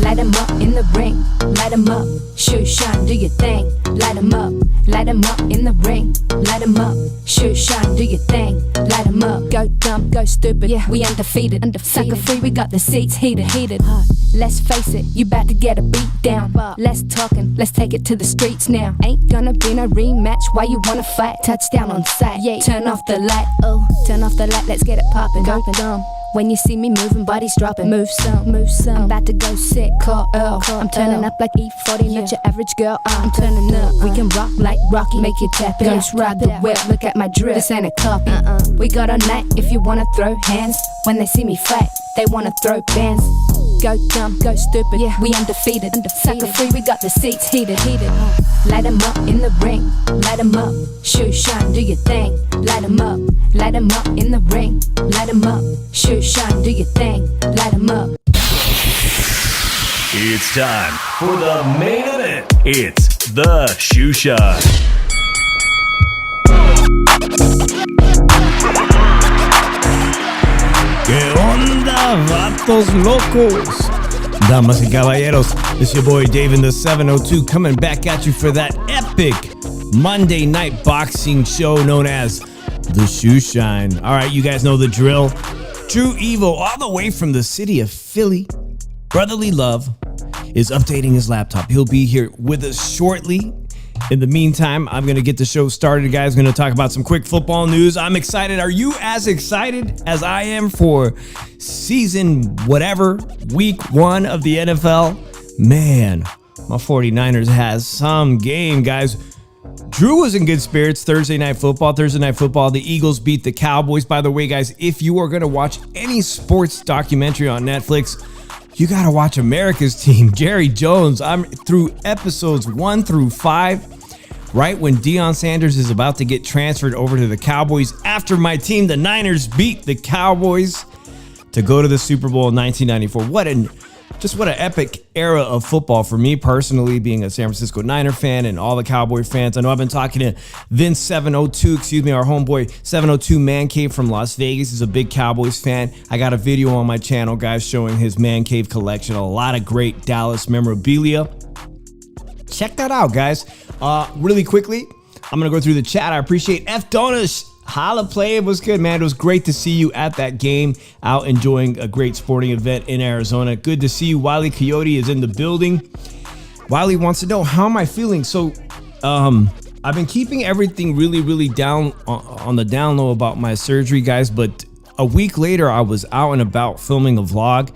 light 'em up in the ring, light 'em up, shoot, shine, do your thing, light 'em up in the ring, light 'em up, shoot, shine, do your thing, light 'em up, go dumb, go stupid, yeah, we undefeated, sucker free, we got the seats heated, let's face it, you bout to get a beat down, less talking, let's take it to the streets now, ain't gonna be no rematch, why you wanna fight, touchdown on sight, yeah, turn off the light, oh, turn off the light, let's get it poppin', go dumb. When you see me moving, bodies dropping. Move some. I'm about to go sick, call Earl. I'm turning up like E40, not your average girl. I'm turning up. We can rock like Rocky, make you tap it. Ghost ride the whip, look at my drip. This ain't a copy. We got a night if you wanna throw hands. When they see me fight, they wanna throw bands. Go dumb, go stupid, yeah, we undefeated. Sucker free, we got the seats heated. Light 'em up in the ring, light 'em up, shoot, shine, do your thing. Light 'em up in the ring, light 'em up, shoot, shine, do your thing. Light 'em up. It's time for the main event. It's the Shoe Shot. ¿Qué onda, vatos locos? Damas y caballeros, it's your boy Dave in the 702 coming back at you for that epic Monday night boxing show known as the Shoe Shine. All right, you guys know the drill. True Evo, all the way from the city of Philly, Brotherly Love, is updating his laptop. He'll be here with us shortly. In the meantime, I'm going to get the show started, guys. I'm going to talk about some quick football news. I'm excited. Are you as excited as I am for season whatever, week 1 of the NFL? Man, my 49ers has some game, guys. Drew was in good spirits Thursday Night Football. The Eagles beat the Cowboys. By the way, guys, if you are going to watch any sports documentary on Netflix, you got to watch America's Team. Jerry Jones. I'm through episodes 1 through 5, right when Deion Sanders is about to get transferred over to the Cowboys after my team, the Niners, beat the Cowboys to go to the Super Bowl in 1994. What an epic era of football for me personally, being a San Francisco Niner fan and all the Cowboy fans. I know I've been talking to Vince 702, our homeboy 702 Man Cave from Las Vegas. He's a big Cowboys fan. I got a video on my channel, guys, showing his Man Cave collection. A lot of great Dallas memorabilia. Check that out, guys. Really quickly, I'm going to go through the chat. I appreciate F. Donush. Holla play, it was good, man. It was great to see you at that game, out enjoying a great sporting event in Arizona. Good to see you. Wiley Coyote is in the building. Wiley wants to know, how am I feeling? So, I've been keeping everything really down on the down low about my surgery, guys. But a week later, I was out and about filming a vlog,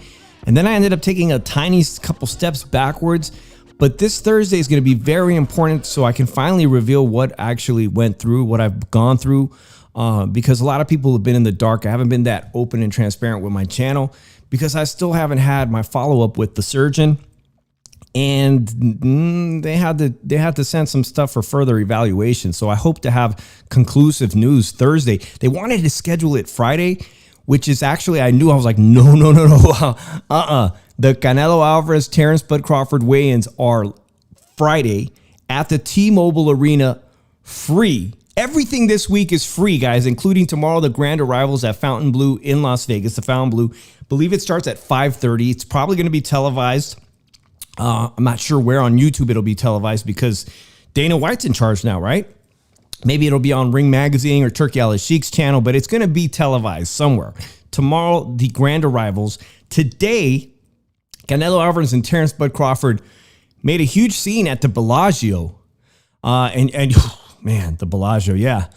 and then I ended up taking a tiny couple steps backwards. But this Thursday is going to be very important, so I can finally reveal what actually went through, what I've gone through. Because a lot of people have been in the dark. I haven't been that open and transparent with my channel because I still haven't had my follow-up with the surgeon, and they had to send some stuff for further evaluation. So I hope to have conclusive news Thursday. They wanted to schedule it Friday, which is actually, I was like, no. The Canelo Alvarez, Terrence Bud Crawford weigh-ins are Friday at the T-Mobile Arena, free. Everything this week is free, guys, including tomorrow, the grand arrivals at Fontainebleau in Las Vegas. The Fontainebleau, believe it starts at 5:30. It's probably going to be televised. I'm not sure where on YouTube it'll be televised because Dana White's in charge now, right? Maybe it'll be on Ring Magazine or Turkey Al Sheikh's channel, but it's going to be televised somewhere. Tomorrow, the grand arrivals. Today, Canelo Alvarez and Terrence Bud Crawford made a huge scene at the Bellagio. Man, the Bellagio, yeah.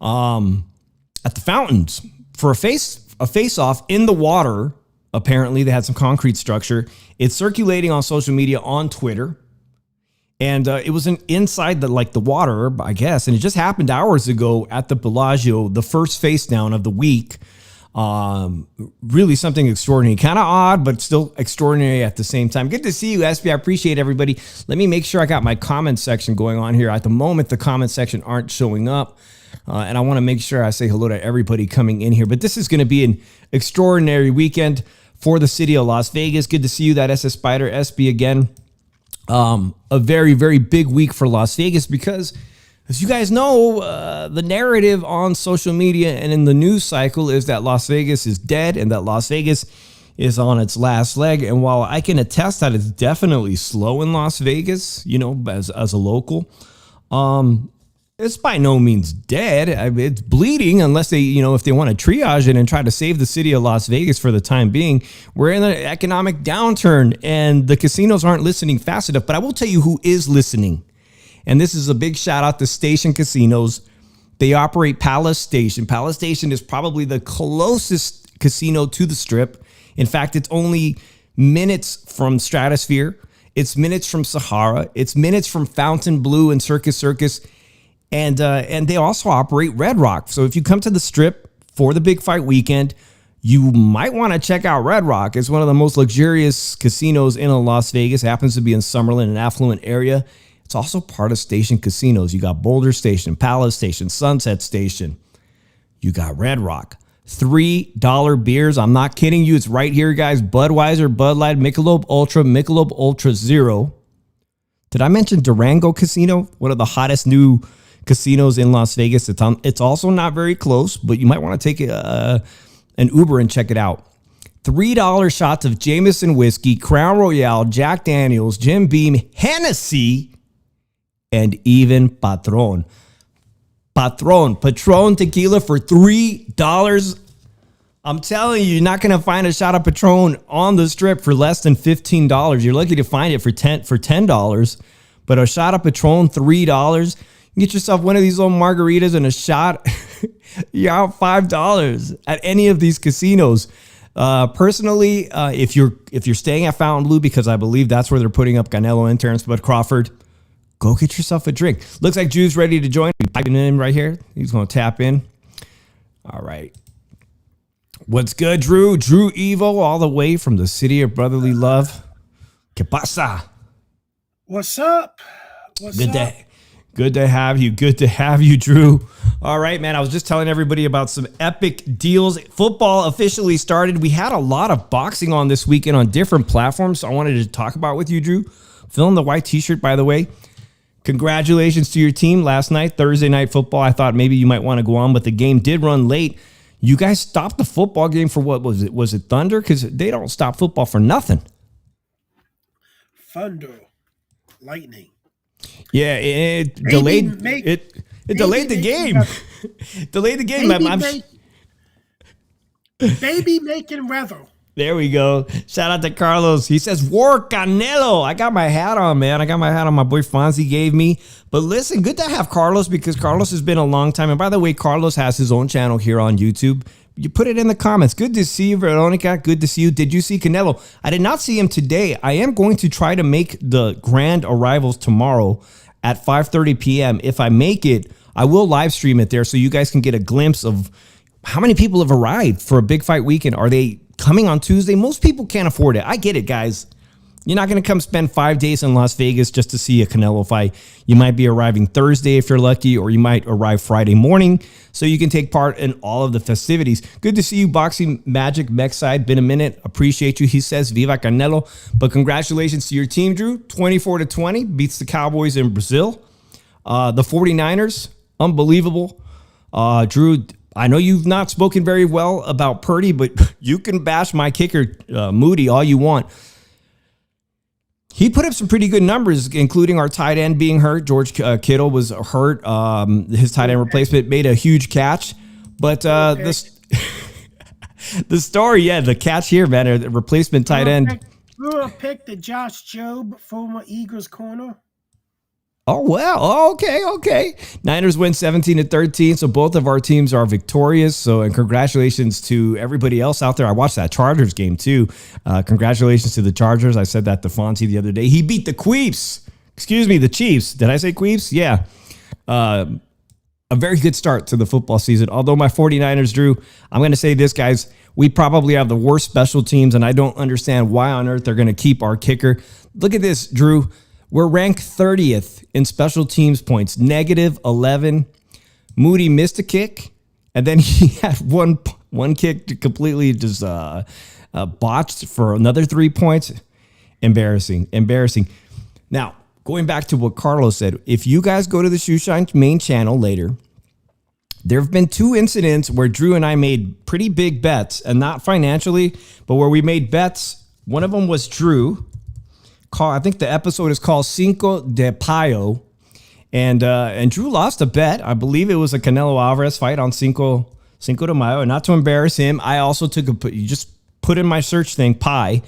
At the fountains for a face-off in the water. Apparently, they had some concrete structure. It's circulating on social media, on Twitter. And it was inside the water, I guess. And it just happened hours ago at the Bellagio, the first face down of the week. Really something extraordinary, kind of odd, but still extraordinary at the same time. Good to see you, SB. I appreciate everybody. Let me make sure I got my comment section going on here. At the moment, the comment section aren't showing up, and I want to make sure I say hello to everybody coming in here. But this is going to be an extraordinary weekend for the city of Las Vegas. Good to see you, that SS Spider, SB again. A very, very big week for Las Vegas because, as you guys know, the narrative on social media and in the news cycle is that Las Vegas is dead and that Las Vegas is on its last leg. And while I can attest that it's definitely slow in Las Vegas, as a local, it's by no means dead. It's bleeding unless they, if they want to triage it and try to save the city of Las Vegas for the time being. We're in an economic downturn and the casinos aren't listening fast enough. But I will tell you who is listening. And this is a big shout out to Station Casinos. They operate Palace Station. Palace Station is probably the closest casino to the Strip. In fact, it's only minutes from Stratosphere. It's minutes from Sahara. It's minutes from Fontainebleau and Circus. And they also operate Red Rock. So if you come to the Strip for the big fight weekend, you might want to check out Red Rock. It's one of the most luxurious casinos in Las Vegas. It happens to be in Summerlin, an affluent area. It's also part of Station Casinos. You got Boulder Station, Palace Station, Sunset Station. You got Red Rock. $3 beers. I'm not kidding you. It's right here, guys. Budweiser, Bud Light, Michelob Ultra Zero. Did I mention Durango Casino? One of the hottest new casinos in Las Vegas. It's also not very close, but you might want to take an Uber and check it out. $3 shots of Jameson whiskey, Crown Royale, Jack Daniels, Jim Beam, Hennessy, and even Patron tequila for $3. I'm telling you, you're not going to find a shot of Patron on the Strip for less than $15. You're lucky to find it for $10. But a shot of Patron, $3. You get yourself one of these little margaritas and a shot. You're out $5 at any of these casinos. Personally, if you're staying at Fontainebleau, because I believe that's where they're putting up Canelo and Terrence Bud Crawford, go get yourself a drink. Looks like Drew's ready to join. Typing in right here. He's going to tap in. All right. What's good, Drew? Drew Evo, all the way from the city of brotherly love. ¿Qué pasa? What's up? Good to have you. Good to have you, Drew. All right, man. I was just telling everybody about some epic deals. Football officially started. We had a lot of boxing on this weekend on different platforms. So I wanted to talk about with you, Drew. Filling the white t-shirt, by the way. Congratulations to your team last night, Thursday Night Football. I thought maybe you might want to go on, but the game did run late. You guys stopped the football game for what was it? Was it Thunder? Because they don't stop football for nothing. Thunder, lightning. Yeah, it delayed the game. Delayed the game. Baby making weather. There we go. Shout out to Carlos. He says, War Canelo. I got my hat on, man. I got my hat on my boy Fonzie gave me. But listen, good to have Carlos because Carlos has been a long time. And by the way, Carlos has his own channel here on YouTube. You put it in the comments. Good to see you, Veronica. Good to see you. Did you see Canelo? I did not see him today. I am going to try to make the grand arrivals tomorrow at 5:30 p.m. If I make it, I will live stream it there so you guys can get a glimpse of how many people have arrived for a big fight weekend. Are they coming on Tuesday? Most people can't afford it. I get it, guys. You're not going to come spend 5 days in Las Vegas just to see a Canelo fight. You might be arriving Thursday if you're lucky, or you might arrive Friday morning so you can take part in all of the festivities. Good to see you, Boxing Magic Mexside. Been a minute. Appreciate you. He says, Viva Canelo. But congratulations to your team, Drew. 24-20 beats the Cowboys in Brazil. The 49ers, unbelievable. Drew, I know you've not spoken very well about Purdy, but you can bash my kicker, Moody, all you want. He put up some pretty good numbers, including our tight end being hurt. George Kittle was hurt. His tight end replacement made a huge catch. But the story, the catch here, man, a replacement tight end. We'll pick the Josh Jobe, former Eagles corner. Oh, well, okay. Niners win 17-13, so both of our teams are victorious. So, and congratulations to everybody else out there. I watched that Chargers game, too. Congratulations to the Chargers. I said that to Fonzie the other day. He beat the Queefs. Excuse me, the Chiefs. Did I say Queefs? Yeah. A very good start to the football season. Although my 49ers, Drew, I'm going to say this, guys. We probably have the worst special teams, and I don't understand why on earth they're going to keep our kicker. Look at this, Drew. We're ranked 30th in special teams points, -11. Moody missed a kick, and then he had one kick to completely just botched for another 3 points. Embarrassing. Now, going back to what Carlos said, if you guys go to the Shoeshine main channel later, There have been two incidents where Drew and I made pretty big bets, and not financially, but where we made bets. One of them was Drew. I think the episode is called Cinco de Mayo, and Drew lost a bet. I believe it was a Canelo Alvarez fight on Cinco de Mayo. And not to embarrass him, I also you just put in my search thing pie,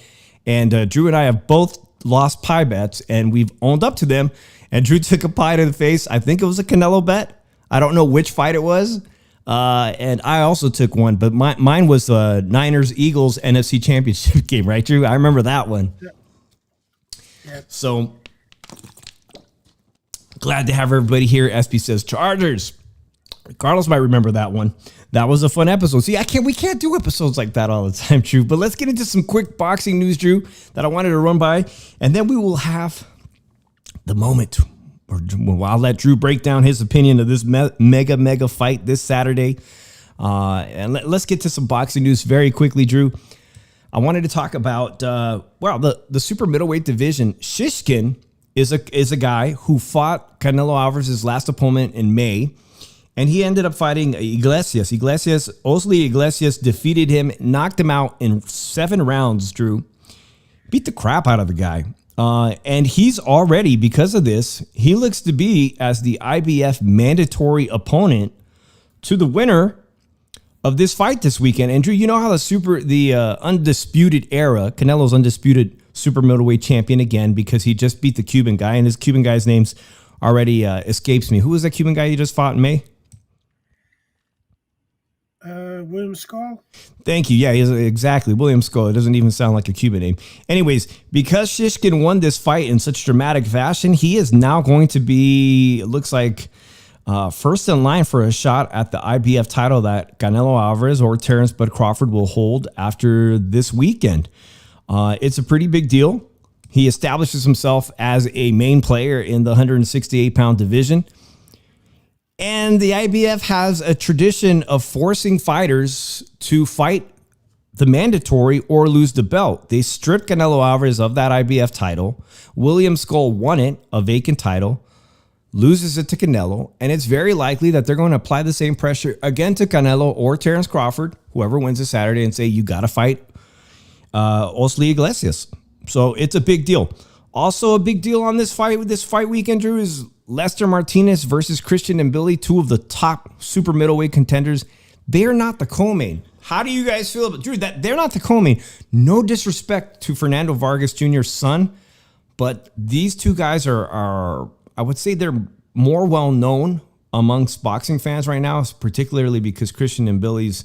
and Drew and I have both lost pie bets, and we've owned up to them. And Drew took a pie to the face. I think it was a Canelo bet. I don't know which fight it was. And I also took one, but mine was the Niners-Eagles NFC Championship game, right, Drew? I remember that one. Yeah. So glad to have everybody here. SB says Chargers. Carlos might remember that one. That was a fun episode. See, we can't do episodes like that all the time, Drew. But let's get into some quick boxing news, Drew, that I wanted to run by. And then we will have the moment. I'll let Drew break down his opinion of this mega fight this Saturday. And let's get to some boxing news very quickly, Drew. I wanted to talk about, the super middleweight division. Shishkin is a guy who fought Canelo Alvarez's last opponent in May, and he ended up fighting Iglesias. Osli Iglesias defeated him, knocked him out in 7 rounds, Drew. Beat the crap out of the guy. And he's already, because of this, he looks to be as the IBF mandatory opponent to the winner of this fight this weekend. Andrew, you know how the undisputed era, Canelo's undisputed super middleweight champion again, because he just beat the Cuban guy, and his Cuban guy's name's already escapes me. Who was that Cuban guy you just fought in May? William Skull. Thank you. Yeah, exactly. William Skull. It doesn't even sound like a Cuban name. Anyways, because Shishkin won this fight in such dramatic fashion, he is now going to be, it looks like, first in line for a shot at the IBF title that Canelo Alvarez or Terrence Bud Crawford will hold after this weekend. It's a pretty big deal. He establishes himself as a main player in the 168-pound division. And the IBF has a tradition of forcing fighters to fight the mandatory or lose the belt. They stripped Canelo Alvarez of that IBF title. William Skull won it, a vacant title, loses it to Canelo, and it's very likely that they're going to apply the same pressure again to Canelo or Terrence Crawford, whoever wins this Saturday, and say, you got to fight Osli Iglesias. So it's a big deal. Also a big deal on this fight weekend, Drew, is Lester Martinez versus Christian and Billy, two of the top super middleweight contenders. They're not the co-main. How do you guys feel about Drew? That they're not the co-main. No disrespect to Fernando Vargas Jr.'s son, but these two guys are I would say they're more well known amongst boxing fans right now, particularly because Christian and Billy's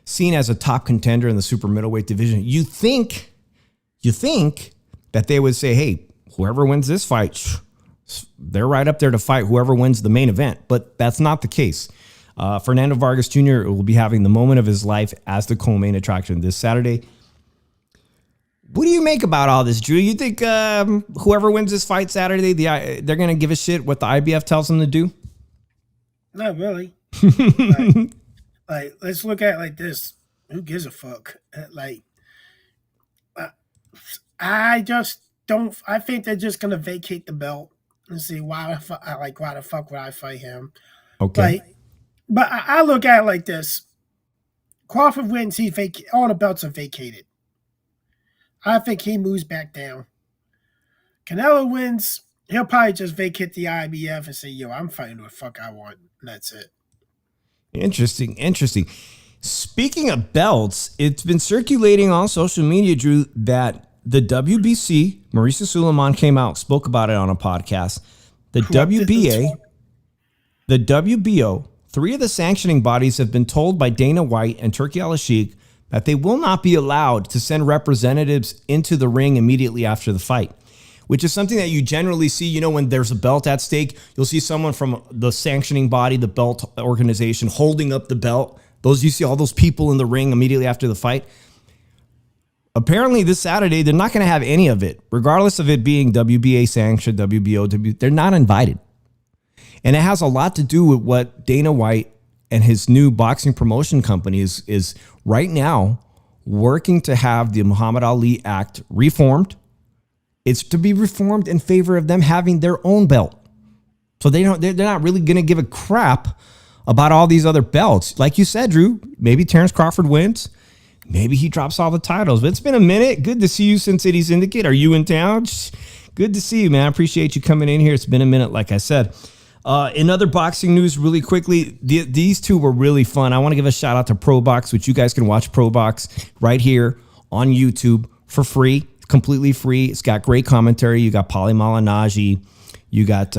seen as a top contender in the super middleweight division. You think that they would say, hey, whoever wins this fight, they're right up there to fight whoever wins the main event, but that's not the case. Fernando Vargas Jr. will be having the moment of his life as the co-main attraction this Saturday. What do you make about all this, Drew? You think whoever wins this fight Saturday, they're going to give a shit what the IBF tells them to do? Not really. Let's look at it like this. Who gives a fuck? I just don't. I think they're just going to vacate the belt and see why the fuck would I fight him? Okay. But I look at it like this. Crawford wins, all the belts are vacated. I think he moves back down. Canelo wins, he'll probably just vacate the IBF and say, yo, I'm fighting who the fuck I want. And that's it. Interesting. Speaking of belts, it's been circulating on social media, Drew, that the WBC, Mauricio Suleiman came out, spoke about it on a podcast. The WBA, the WBO, 3 of the sanctioning bodies have been told by Dana White and Turki Al-Sheikh that they will not be allowed to send representatives into the ring immediately after the fight, which is something that you generally see, you know, when there's a belt at stake, you'll see someone from the sanctioning body, the belt organization, holding up the belt. You see all those people in the ring immediately after the fight. Apparently this Saturday, they're not going to have any of it, regardless of it being WBA sanctioned, WBO, they're not invited. And it has a lot to do with what Dana White and his new boxing promotion company is right now working to have the Muhammad Ali Act reformed. It's to be reformed in favor of them having their own belt. So they're not really going to give a crap about all these other belts. Like you said, Drew, maybe Terrence Crawford wins. Maybe he drops all the titles. But it's been a minute. Good to see you, Sin City Syndicate. Are you in town? Good to see you, man. I appreciate you coming in here. It's been a minute, like I said. In other boxing news, really quickly, these two were really fun. I want to give a shout out to ProBox, which you guys can watch ProBox right here on YouTube for free, completely free. It's got great commentary. You got Paulie Malignaggi, you got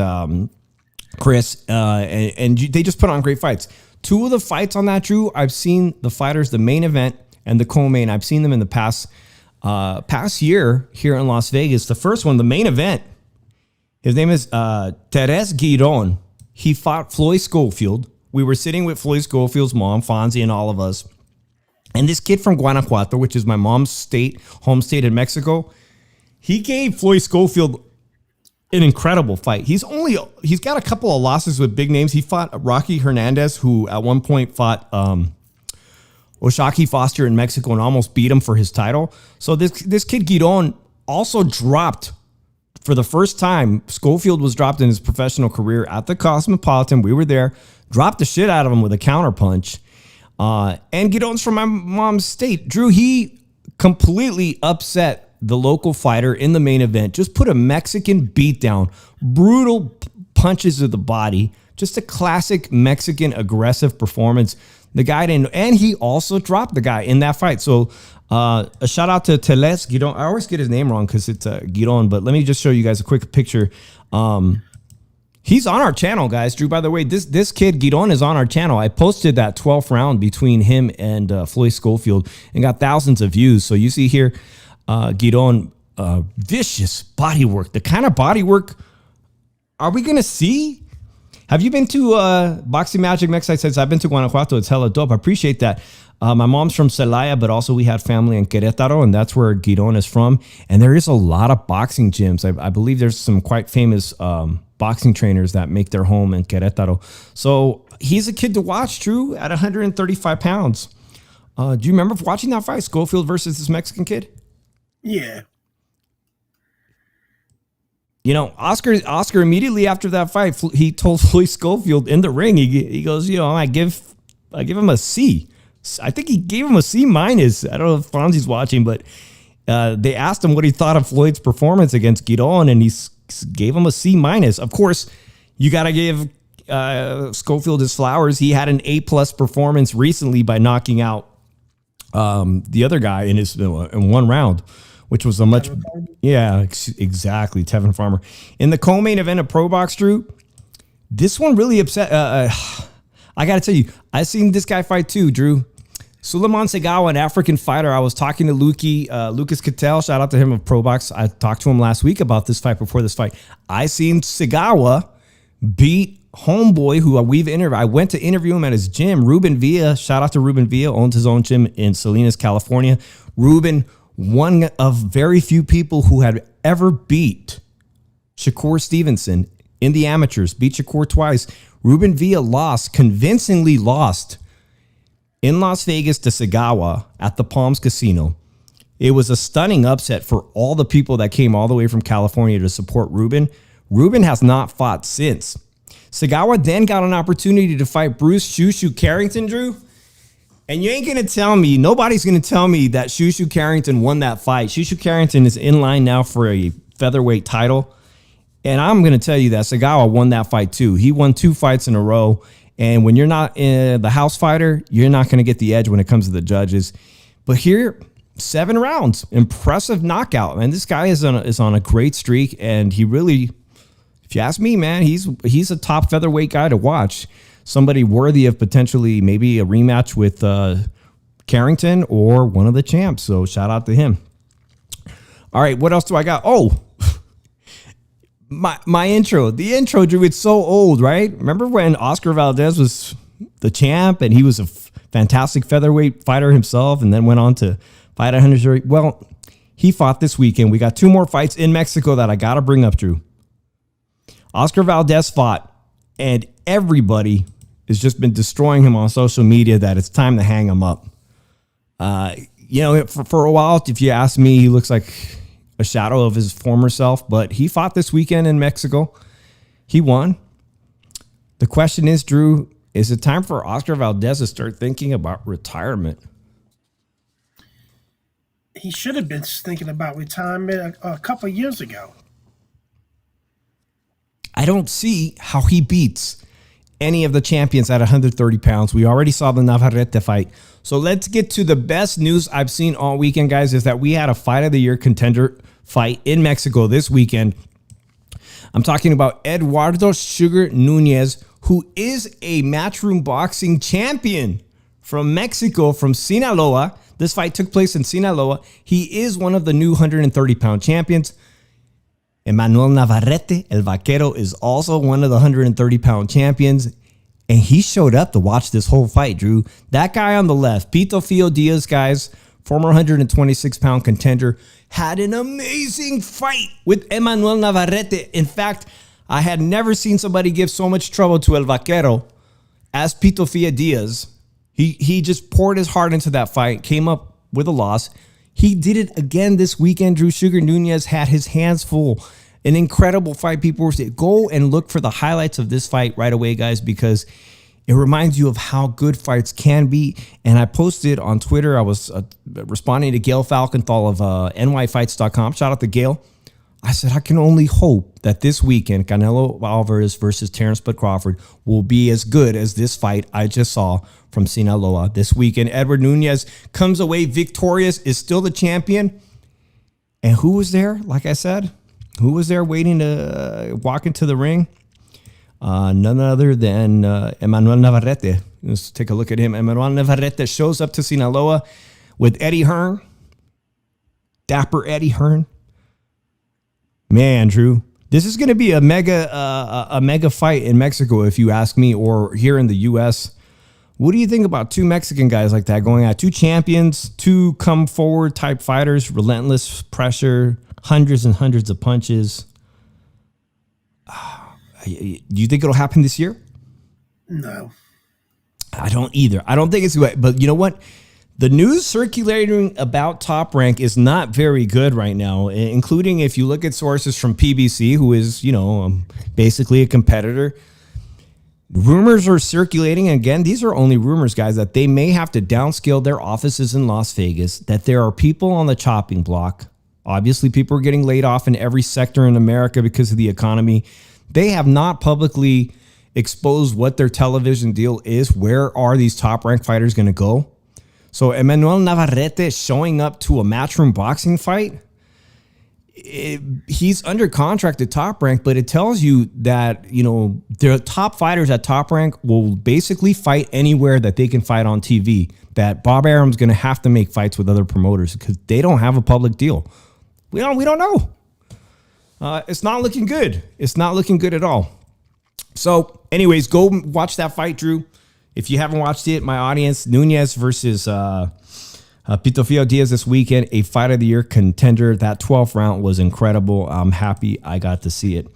Chris, and they just put on great fights. Two of the fights on that, Drew, I've seen the fighters, the main event and the co-main. I've seen them in the past year here in Las Vegas. The first one, the main event, his name is Teres Giron. He fought Floyd Schofield. We were sitting with Floyd Schofield's mom, Fonzie, and all of us. And this kid from Guanajuato, which is my mom's home state in Mexico, he gave Floyd Schofield an incredible fight. He's got a couple of losses with big names. He fought Rocky Hernandez, who at one point fought Oshaki Foster in Mexico and almost beat him for his title. So this kid Giron also dropped for the first time. Schofield was dropped in his professional career at the Cosmopolitan. We were there, dropped the shit out of him with a counterpunch. And Giron's from my mom's state. Drew, he completely upset the local fighter in the main event. Just put a Mexican beat down, brutal punches to the body. Just a classic Mexican aggressive performance. The guy didn't, and he also dropped the guy in that fight. So a shout out to Teles Giron. I always get his name wrong because it's Giron, but let me just show you guys a quick picture. He's on our channel, guys. Drew, by the way, this kid Giron is on our channel. I posted that 12th round between him and Floyd Schofield and got thousands of views. So you see here, Giron, vicious body work. The kind of body work are we going to see? Have you been to Boxing Magic Mex? I said, I've been to Guanajuato. It's hella dope. I appreciate that. My mom's from Celaya, but also we had family in Querétaro, and that's where Giron is from. And there is a lot of boxing gyms. I believe there's some quite famous boxing trainers that make their home in Querétaro. So he's a kid to watch, Drew, at 135 pounds. Do you remember watching that fight, Schofield versus this Mexican kid? Yeah. You know, Oscar immediately after that fight, he told Floyd Schofield in the ring, he goes, you know, I give him a C. I think he gave him a C minus. I don't know if Fonzie's watching, but they asked him what he thought of Floyd's performance against Giron, and he gave him a C minus. Of course, you got to give Schofield his flowers. He had an A+ performance recently by knocking out the other guy in one round, which was a much, exactly, Tevin Farmer. In the co-main event of Pro Box, Drew, this one really upset. I got to tell you, I seen this guy fight too, Drew. Suleiman Segawa, an African fighter. I was talking to Lucas Cattell. Shout out to him of Pro Box. I talked to him last week about this fight before this fight. I seen Segawa beat homeboy who we've interviewed. I went to interview him at his gym, Ruben Villa. Shout out to Ruben Villa, owns his own gym in Salinas, California. Ruben, one of very few people who had ever beat Shakur Stevenson in the amateurs, beat Shakur twice. Ruben Villa convincingly lost in Las Vegas to Segawa at the Palms Casino. It was a stunning upset for all the people that came all the way from California to support Ruben. Ruben has not fought since. Segawa then got an opportunity to fight Bruce Shushu Carrington, Drew. And you ain't going to tell me, nobody's going to tell me that Shushu Carrington won that fight. Shushu Carrington is in line now for a featherweight title. And I'm going to tell you that Segawa won that fight too. He won 2 fights in a row. And when you're not the house fighter, you're not going to get the edge when it comes to the judges. But here, 7 rounds, impressive knockout. Man, this guy is on a great streak. And he really, if you ask me, man, he's a top featherweight guy to watch. Somebody worthy of potentially maybe a rematch with Carrington or one of the champs. So shout out to him. All right, what else do I got? Oh, my intro. The intro, Drew, it's so old, right? Remember when Oscar Valdez was the champ and he was a fantastic featherweight fighter himself and then went on to fight 100? Well, he fought this weekend. We got 2 more fights in Mexico that I got to bring up, Drew. Oscar Valdez fought, and everybody has just been destroying him on social media that it's time to hang him up. You know, for a while, if you ask me, he looks like a shadow of his former self, but he fought this weekend in Mexico. He won. The question is, Drew, is it time for Oscar Valdez to start thinking about retirement? He should have been thinking about retirement a couple of years ago. I don't see how he beats any of the champions at 130 pounds. We already saw the Navarrete fight. So let's get to the best news I've seen all weekend, guys, is that we had a fight of the year contender fight in Mexico this weekend. I'm talking about Eduardo Sugar Nunees, who is a matchroom boxing champion from Mexico, from Sinaloa. This fight took place in Sinaloa. He is one of the new 130-pound champions. Emmanuel Navarrete, El Vaquero, is also one of the 130-pound champions. And he showed up to watch this whole fight, Drew. That guy on the left, Pitofio Diaz, guys, former 126-pound contender, had an amazing fight with Emmanuel Navarrete. In fact, I had never seen somebody give so much trouble to El Vaquero as Pitofio Diaz. He just poured his heart into that fight, came up with a loss. He did it again this weekend. Drew Sugar Nunees had his hands full. An incredible fight. People were saying, go and look for the highlights of this fight right away, guys, because it reminds you of how good fights can be. And I posted on Twitter, I was responding to Gail Falkenthal of nyfights.com. Shout out to Gail. I said, I can only hope that this weekend, Canelo Alvarez versus Terrence Bud Crawford will be as good as this fight I just saw from Sinaloa this weekend. Edward Nunees comes away victorious, is still the champion. And who was there? Like I said, who was there waiting to walk into the ring? None other than Emmanuel Navarrete. Let's take a look at him. Emmanuel Navarrete shows up to Sinaloa with Eddie Hearn. Dapper Eddie Hearn. Man, Drew, this is going to be a mega fight in Mexico, if you ask me, or here in the U.S. What do you think about two Mexican guys like that going at two champions, two come forward type fighters, relentless pressure, hundreds and hundreds of punches? Do you think it'll happen this year? No. I don't either. I don't think it's good. But you know what? The news circulating about Top Rank is not very good right now, including if you look at sources from PBC, who is, basically a competitor. Rumors are circulating. Again, these are only rumors, guys, that they may have to downscale their offices in Las Vegas, that there are people on the chopping block. Obviously, people are getting laid off in every sector in America because of the economy. They have not publicly exposed what their television deal is. Where are these Top Rank fighters going to go? So Emmanuel Navarrete showing up to a matchroom boxing fight, he's under contract at Top Rank, but it tells you that, the top fighters at Top Rank will basically fight anywhere that they can fight on TV, that Bob Arum's going to have to make fights with other promoters because they don't have a public deal. We don't know. It's not looking good. It's not looking good at all. So anyways, go watch that fight, Drew. If you haven't watched it, my audience, Nunees versus Pitofio Diaz this weekend, a fight of the year contender. That 12th round was incredible. I'm happy I got to see it.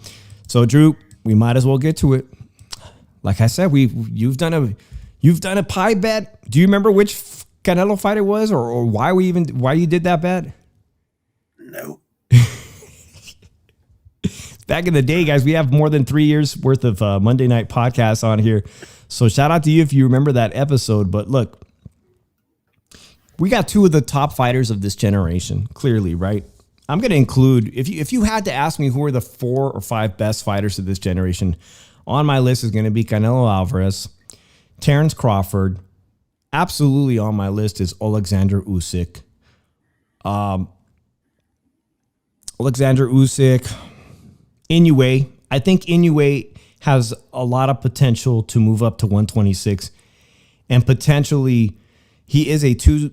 So, Drew, we might as well get to it. Like I said, you've done a pie bet. Do you remember which Canelo fight it was, or why you did that bet? No. Back in the day, guys, we have more than 3 years worth of Monday Night Podcasts on here. So shout out to you if you remember that episode. But look, we got two of the top fighters of this generation, clearly, right? I'm going to include, if you had to ask me who are the 4 or 5 best fighters of this generation, on my list is going to be Canelo Alvarez, Terrence Crawford. Absolutely on my list is Alexander Usyk. Alexander Usyk, Inoue. I think Inoue has a lot of potential to move up to 126, and potentially he is a two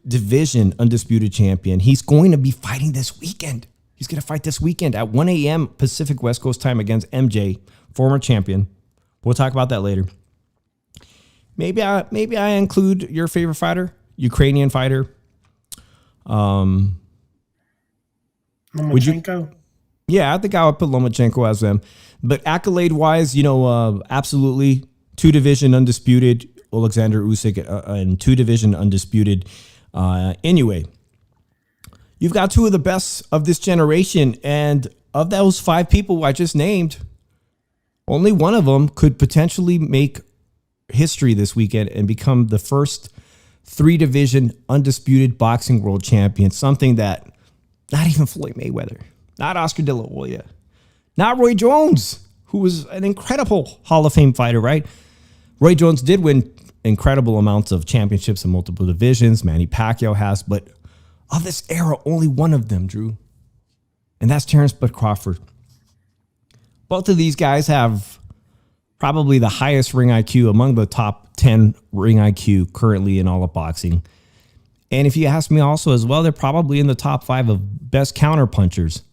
division undisputed champion. He's going to be fighting this weekend. He's going to fight this weekend at 1 a.m. Pacific West Coast time against MJ, former champion. We'll talk about that later. Maybe I include your favorite fighter, Ukrainian fighter. Lomachenko? Yeah, I think I would put Lomachenko as them. But accolade-wise, absolutely two-division undisputed Alexander Usyk and two-division undisputed Inoue. You've got two of the best of this generation, and of those 5 people I just named, only one of them could potentially make history this weekend and become the first 3-division undisputed boxing world champion, something that not even Floyd Mayweather, not Oscar De La Hoya, not Roy Jones, who was an incredible Hall of Fame fighter, right? Roy Jones did win incredible amounts of championships in multiple divisions. Manny Pacquiao has, but of this era, only one of them, Drew. And that's Terrence Bud Crawford. Both of these guys have probably the highest ring IQ among the top 10 ring IQ currently in all of boxing. And if you ask me also as well, they're probably in the top 5 of best counter punchers.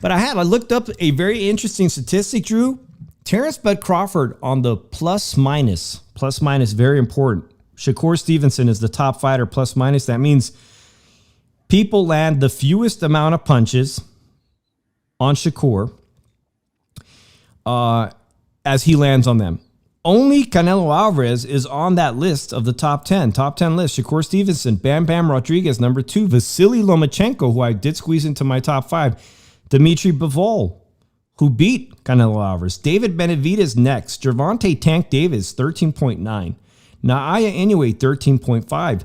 But I looked up a very interesting statistic, Drew. Terrence Bud Crawford on the plus minus, very important. Shakur Stevenson is the top fighter, plus minus. That means people land the fewest amount of punches on Shakur as he lands on them. Only Canelo Alvarez is on that list of the top 10 list. Shakur Stevenson, Bam Bam Rodriguez, number 2. Vasily Lomachenko, who I did squeeze into my top 5. Dimitri Bivol, who beat Canelo Alvarez. David Benavidez next. Gervonta Tank Davis, 13.9. Naaya Inoue, 13.5.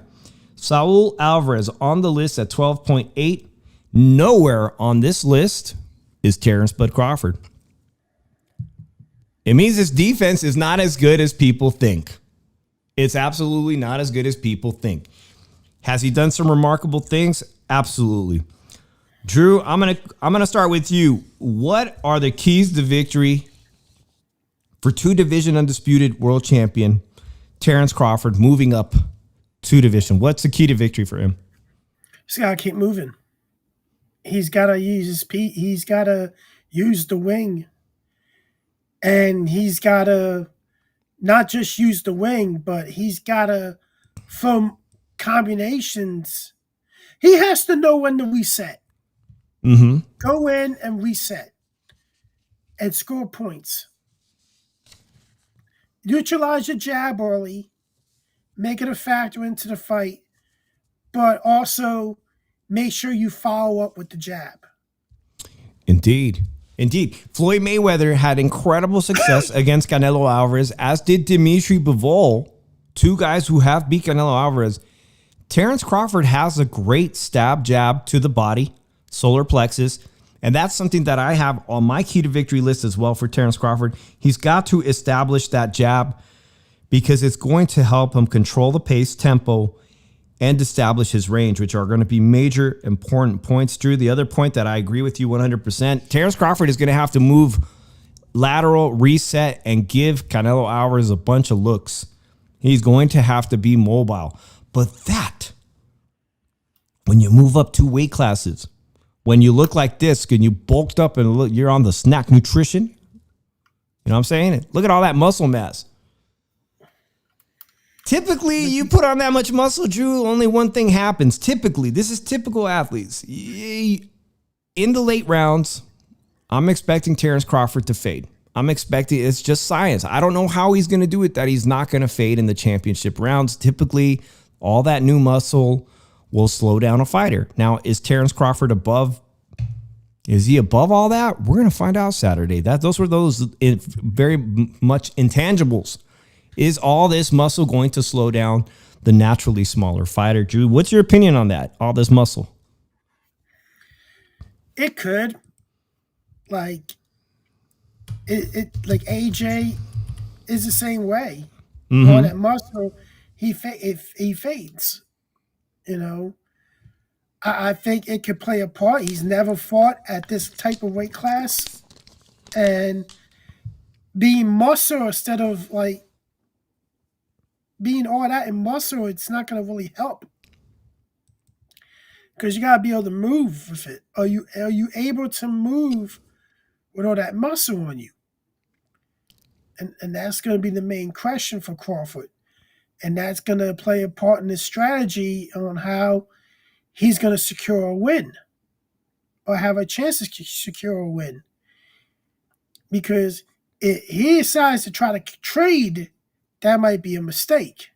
Saul Alvarez on the list at 12.8. Nowhere on this list is Terrence Bud Crawford. It means his defense is not as good as people think. It's absolutely not as good as people think. Has he done some remarkable things? Absolutely. Drew, I'm gonna start with you. What are the keys to victory for 2-division undisputed world champion Terrence Crawford moving up 2 division? What's the key to victory for him? He's got to keep moving. He's got to use his feet. He's got to use the wing. And he's got to not just use the wing, but he's got to, from combinations, he has to know when to reset. Mm-hmm. Go in and reset and score points. Neutralize your jab early, make it a factor into the fight, but also make sure you follow up with the jab. Indeed. Floyd Mayweather had incredible success against Canelo Alvarez, as did Dimitri Bivol, 2 guys who have beat Canelo Alvarez. Terrence Crawford has a great stab jab to the body, solar plexus, and that's something that I have on my key to victory list as well for Terrence Crawford. He's got to establish that jab because it's going to help him control the pace, tempo, and establish his range, which are going to be major important points. Drew, the other point that I agree with you 100%, Terrence Crawford is going to have to move lateral, reset, and give Canelo Alvarez a bunch of looks. He's going to have to be mobile. But that, when you move up 2 weight classes, when you look like this, and you bulked up and look, you're on the snack nutrition, you know what I'm saying? Look at all that muscle mass. Typically, you put on that much muscle, Drew, only one thing happens. Typically, this is typical athletes. In the late rounds, I'm expecting Terrence Crawford to fade. It's just science. I don't know how he's going to do it, that he's not going to fade in the championship rounds. Typically, all that new muscle will slow down a fighter. Now, is Terrence Crawford above? Is he above all that? We're going to find out Saturday. Those were very much intangibles. Is all this muscle going to slow down the naturally smaller fighter? Drew, what's your opinion on that? All this muscle? It could. Like AJ is the same way. Mm-hmm. All that muscle, he fades. You know, I think it could play a part. He's never fought at this type of weight class, and being muscle instead of like being all that in muscle, it's not going to really help, because you got to be able to move with it. Are you able to move with all that muscle on you? And that's going to be the main question for Crawford. And that's going to play a part in his strategy on how he's going to secure a win or have a chance to secure a win. Because if he decides to try to trade, that might be a mistake.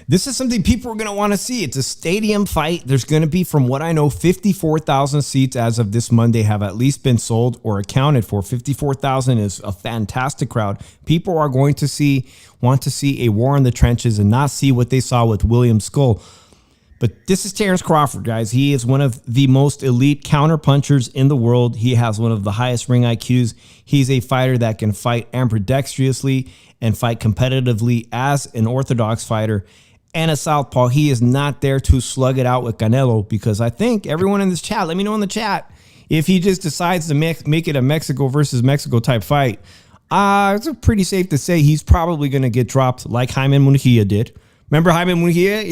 This is something people are going to want to see. It's a stadium fight. There's going to be, from what I know, 54,000 seats as of this Monday have at least been sold or accounted for. 54,000 is a fantastic crowd. People are going to want to see a war in the trenches and not see what they saw with William Skull. But this is Terrence Crawford, guys. He is one of the most elite counterpunchers in the world. He has one of the highest ring IQs. He's a fighter that can fight ambidextrously and fight competitively as an orthodox fighter and a southpaw. He is not there to slug it out with Canelo, because I think everyone in this chat, let me know in the chat if he just decides to make it a Mexico versus Mexico type fight. It's pretty safe to say he's probably going to get dropped like Jaime Munguia did. Remember Jaime Munguia?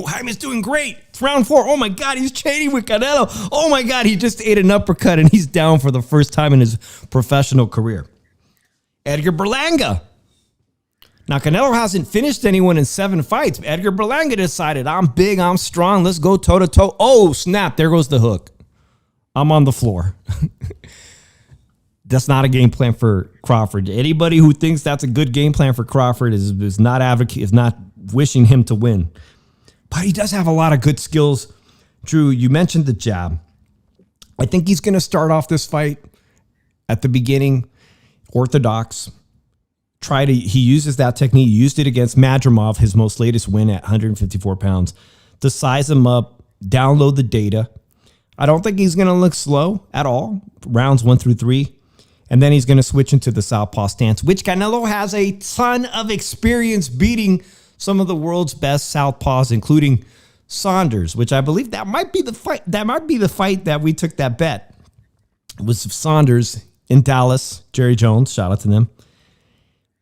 Jaime's doing great. It's round 4. Oh my God, he's chaining with Canelo. Oh my God, he just ate an uppercut and he's down for the first time in his professional career. Edgar Berlanga. Now, Canelo hasn't finished anyone in 7 fights. Edgar Berlanga decided, I'm big, I'm strong, let's go toe-to-toe. Oh, snap, there goes the hook. I'm on the floor. That's not a game plan for Crawford. Anybody who thinks that's a good game plan for Crawford is not wishing him to win. But he does have a lot of good skills. Drew, you mentioned the jab. I think he's going to start off this fight at the beginning orthodox. He uses that technique. He used it against Madrimov, his most latest win at 154 pounds, to size him up, download the data. I don't think he's going to look slow at all. Rounds 1 through 3. And then he's going to switch into the southpaw stance, which Canelo has a ton of experience beating some of the world's best southpaws, including Saunders, which I believe that might be the fight. That might be the fight that we took that bet. It was Saunders in Dallas, Jerry Jones, shout out to them,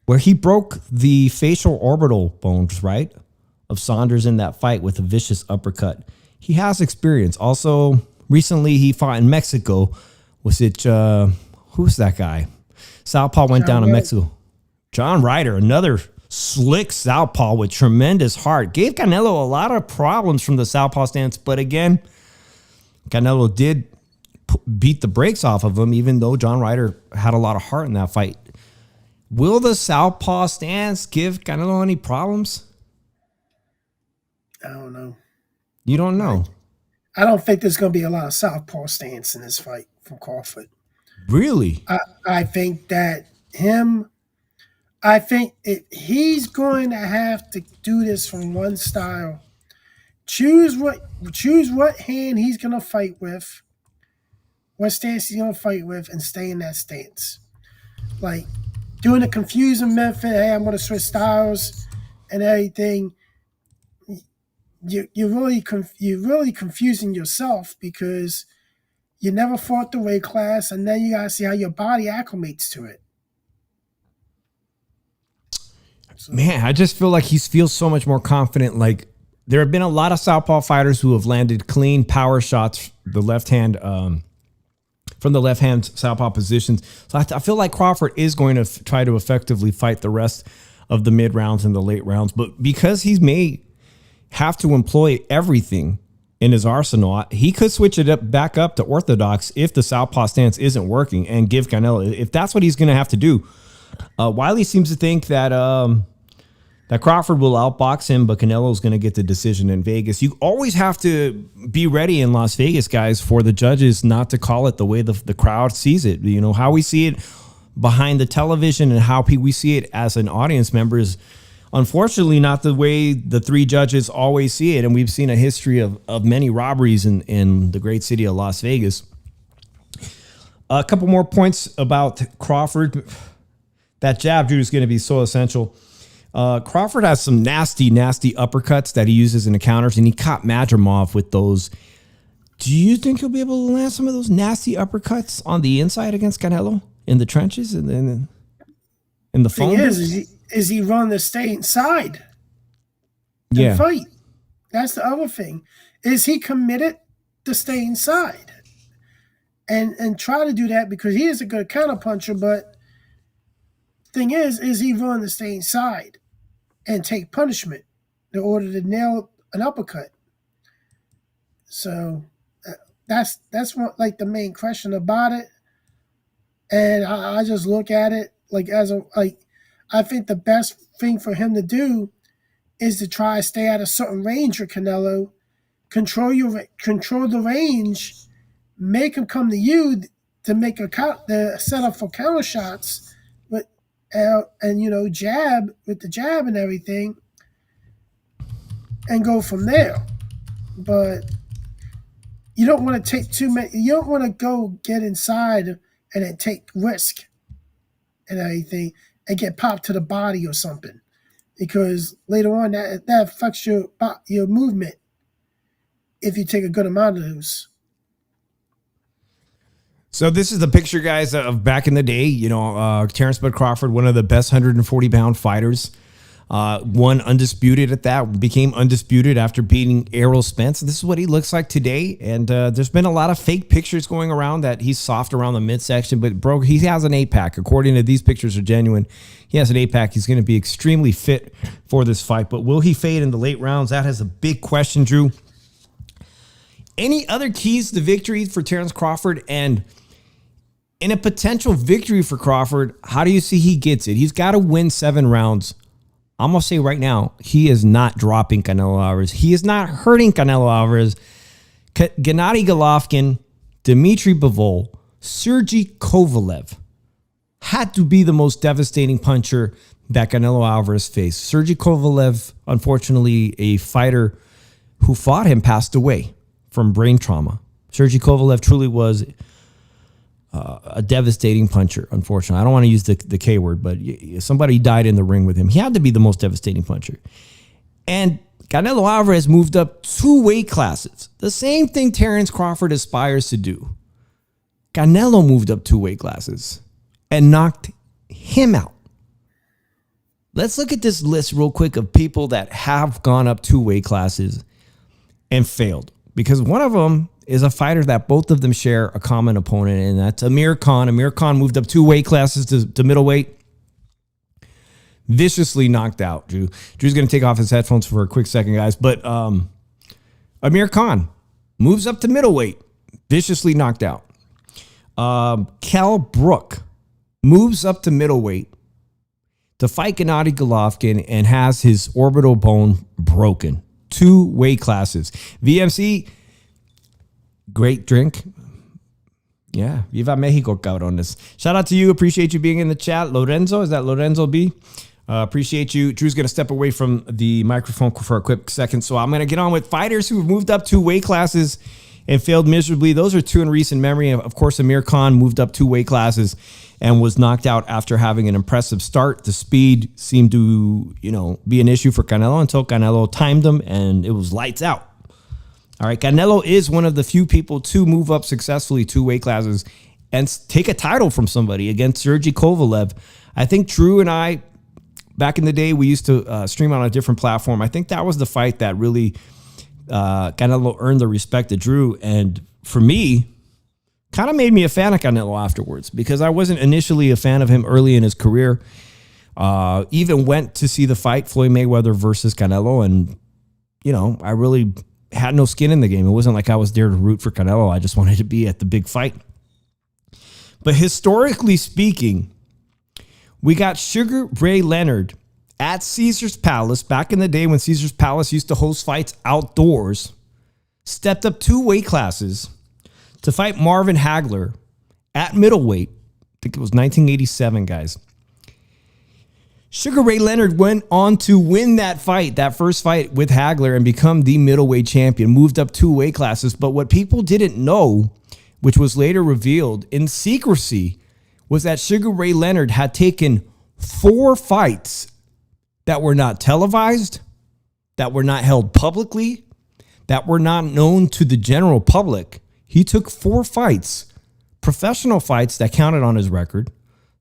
where he broke the facial orbital bones, right, of Saunders in that fight with a vicious uppercut. He has experience. Also, recently he fought in Mexico. Was it, who's that guy? Southpaw went down to Mexico. John Ryder, another slick southpaw with tremendous heart. Gave Canelo a lot of problems from the southpaw stance, but again, Canelo did beat the brakes off of him, even though John Ryder had a lot of heart in that fight. Will the southpaw stance give Canelo any problems? I don't know. You don't know? I don't think there's going to be a lot of southpaw stance in this fight from Crawford. Really? I think that he's going to have to do this from one style. Choose what hand he's going to fight with, what stance he's going to fight with, and stay in that stance. Like, doing the confusing method, hey, I'm going to switch styles and everything. You're really confusing yourself, because you never fought the weight class, and then you got to see how your body acclimates to it. So, man, I just feel like he feels so much more confident. Like, there have been a lot of southpaw fighters who have landed clean power shots, the left hand, from the left hand southpaw positions. So I feel like Crawford is going to try to effectively fight the rest of the mid rounds and the late rounds. But because he may have to employ everything in his arsenal, he could switch it back up to orthodox if the southpaw stance isn't working, and give Canelo, if that's what he's going to have to do. Wiley seems to think that that Crawford will outbox him, but Canelo's going to get the decision in Vegas. You always have to be ready in Las Vegas, guys, for the judges not to call it the way the crowd sees it. You know, how we see it behind the television and how we see it as an audience member is unfortunately not the way the 3 judges always see it. And we've seen a history of many robberies in the great city of Las Vegas. A couple more points about Crawford. That jab, Drew, is going to be so essential. Crawford has some nasty uppercuts that he uses in the counters, and he caught Madrimov with those. Do you think he'll be able to land some of those nasty uppercuts on the inside against Canelo in the trenches and then in the phone? Is he run to stay inside and fight? That's the other thing. Is he committed to stay inside and try to do that, because he is a good counterpuncher, but thing is he willing to stay inside and take punishment in order to nail an uppercut? So that's what, like, the main question about it. And I just look at it like I think the best thing for him to do is to try to stay at a certain range for Canelo, control the range, make him come to you to make the setup for counter shots with and jab with the jab and everything, and go from there. But you don't want to take too many. You don't want to go get inside and then take risk and everything and get popped to the body or something, because later on that affects your movement if you take a good amount of those. So this is the picture, guys, of back in the day. Terrence Bud Crawford, one of the best 140-pound fighters. Won undisputed at that, became undisputed after beating Errol Spence. This is what he looks like today. And there's been a lot of fake pictures going around that he's soft around the midsection. But, bro, he has an 8-pack. According to these pictures are genuine. He has an 8-pack. He's going to be extremely fit for this fight. But will he fade in the late rounds? That has a big question, Drew. Any other keys to victory for Terrence Crawford? And in a potential victory for Crawford, how do you see he gets it? He's got to win 7 rounds. I'm going to say right now, he is not dropping Canelo Alvarez. He is not hurting Canelo Alvarez. Gennady Golovkin, Dmitry Bivol, Sergey Kovalev had to be the most devastating puncher that Canelo Alvarez faced. Sergey Kovalev, unfortunately, a fighter who fought him, passed away from brain trauma. Sergey Kovalev truly was a devastating puncher, unfortunately. I don't want to use the K word, but somebody died in the ring with him. He had to be the most devastating puncher. And Canelo Alvarez moved up 2 weight classes. The same thing Terrence Crawford aspires to do. Canelo moved up 2 weight classes and knocked him out. Let's look at this list real quick of people that have gone up 2 weight classes and failed. Because one of them is a fighter that both of them share a common opponent, and that's Amir Khan. Amir Khan moved up 2 weight classes to middleweight. Viciously knocked out. Drew's going to take off his headphones for a quick second, guys. But Amir Khan moves up to middleweight. Viciously knocked out. Kell Brook moves up to middleweight to fight Gennady Golovkin and has his orbital bone broken. 2 weight classes. VMC, great drink. Yeah, Viva Mexico, cabrones. Shout out to you. Appreciate you being in the chat. Lorenzo, is that Lorenzo B? Appreciate you. Drew's going to step away from the microphone for a quick second. So I'm going to get on with fighters who have moved up 2 weight classes and failed miserably. Those are 2 in recent memory. Of course, Amir Khan moved up 2 weight classes and was knocked out after having an impressive start. The speed seemed to, be an issue for Canelo until Canelo timed him and it was lights out. All right, Canelo is one of the few people to move up successfully 2 weight classes and take a title from somebody against Sergey Kovalev. I think Drew and I, back in the day, we used to stream on a different platform. I think that was the fight that really Canelo earned the respect of Drew. And for me, kind of made me a fan of Canelo afterwards, because I wasn't initially a fan of him early in his career. Even went to see the fight, Floyd Mayweather versus Canelo. And, I really had no skin in the game. It wasn't like I was there to root for Canelo. I just wanted to be at the big fight. But historically speaking, we got Sugar Ray Leonard at Caesar's Palace back in the day when Caesar's Palace used to host fights outdoors, stepped up 2 weight classes to fight Marvin Hagler at middleweight. I think it was 1987, guys. Sugar Ray Leonard went on to win that fight, that first fight with Hagler, and become the middleweight champion, moved up 2 weight classes. But what people didn't know, which was later revealed in secrecy, was that Sugar Ray Leonard had taken 4 fights that were not televised, that were not held publicly, that were not known to the general public. He took 4 fights, professional fights that counted on his record.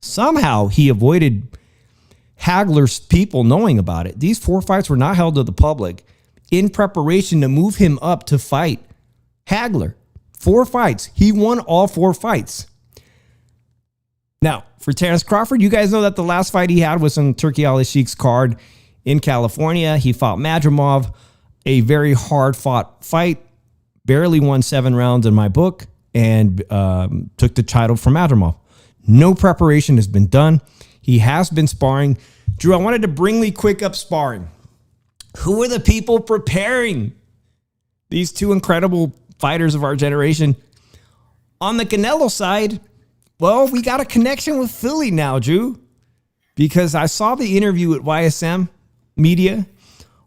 Somehow he avoided Hagler's people knowing about it. These 4 fights were not held to the public in preparation to move him up to fight Hagler. 4 fights. He won all 4 fights. Now, for Terrence Crawford, you guys know that the last fight he had was on Turki Al-Sheikh's card in California. He fought Madrimov, a very hard-fought fight, barely won 7 rounds in my book, and took the title from Madrimov. No preparation has been done. He has been sparring. Drew, I wanted to bring Lee Quick up sparring. Who are the people preparing these two incredible fighters of our generation? On the Canelo side, well, we got a connection with Philly now, Drew, because I saw the interview at YSM Media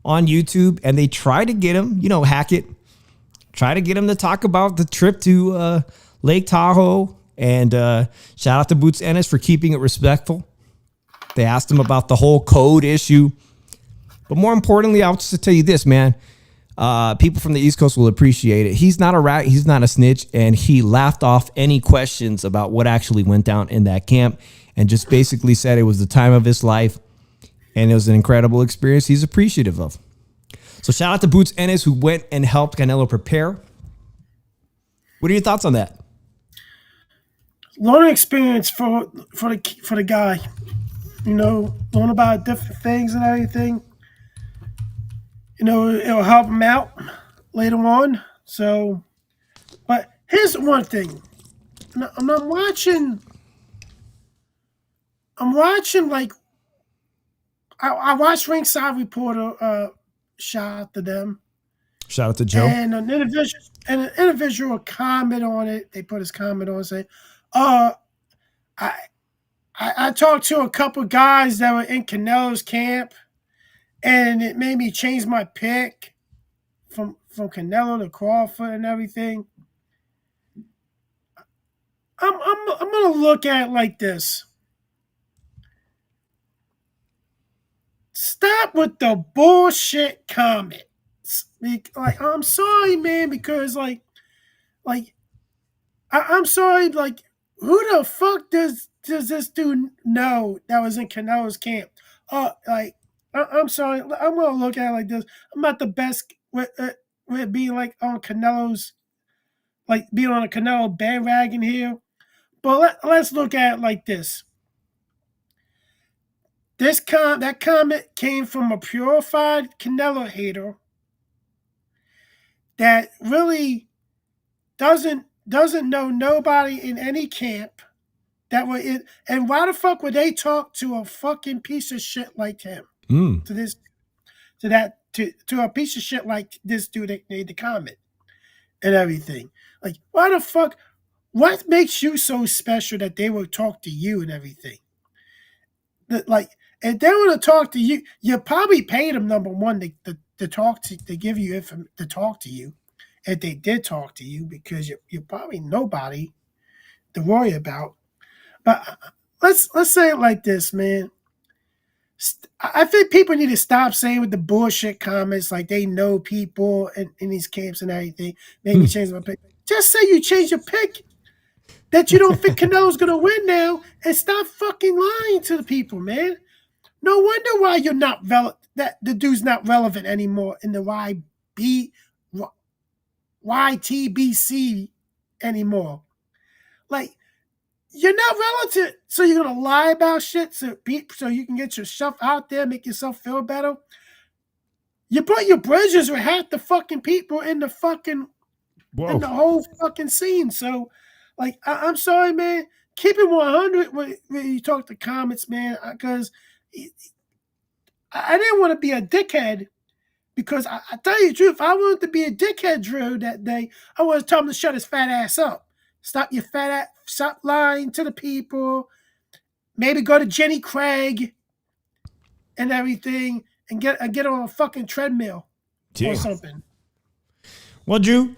on YouTube, and they tried to get him, Hackett, try to get him to talk about the trip to Lake Tahoe, and shout out to Boots Ennis for keeping it respectful. They asked him about the whole code issue. But more importantly, I'll just tell you this, man. People from the East Coast will appreciate it. He's not a rat. He's not a snitch. And he laughed off any questions about what actually went down in that camp and just basically said it was the time of his life. And it was an incredible experience he's appreciative of. So shout out to Boots Ennis, who went and helped Canelo prepare. What are your thoughts on that? Learning experience for the guy. Learn about different things and everything. It'll help him out later on. So, but here's one thing. I'm watching like I watched Ringside Reporter. Shout out to them. Shout out to Joe. And an individual comment on it. They put his comment on saying, I talked to a couple guys that were in Canelo's camp, and it made me change my pick from Canelo to Crawford and everything. I'm gonna look at it like this. Stop with the bullshit comments. Like, I'm sorry, man, because I'm sorry, who the fuck does this dude know that was in Canelo's camp? I'm sorry, I'm gonna look at it like this. I'm not the best with being on Canelo's, being on a Canelo bandwagon here, but let's look at it like this. That comment came from a purified Canelo hater that really doesn't know nobody in any camp that were in. And why the fuck would they talk to a fucking piece of shit like him? To a piece of shit like this dude that made the comment and everything. Like, why the fuck? What makes you so special that they will talk to you and everything? If they want to talk to you, you probably paid them, number one, to talk to give you to talk to you. If they did talk to you, because you're probably nobody to worry about. But let's say it like this, man. I think people need to stop saying with the bullshit comments like they know people in these camps and everything. Maybe change my pick. Just say you change your pick, that you don't think Canelo's going to win now, and stop fucking lying to the people, man. No wonder why you're not that the dude's not relevant anymore in the YTBC anymore. You're not relevant, so you're gonna lie about shit so you can get yourself out there, make yourself feel better. You put your bridges with half the fucking people in the fucking in the whole fucking scene. So, I'm sorry, man. Keep it 100 when you talk to comments, man, because I didn't want to be a dickhead, because I tell you the truth, if I wanted to be a dickhead, Drew, that day, I wanted to tell him to shut his fat ass up. Stop your fat ass, stop lying to the people. Maybe go to Jenny Craig and everything and get on a fucking treadmill or something. Well, Drew,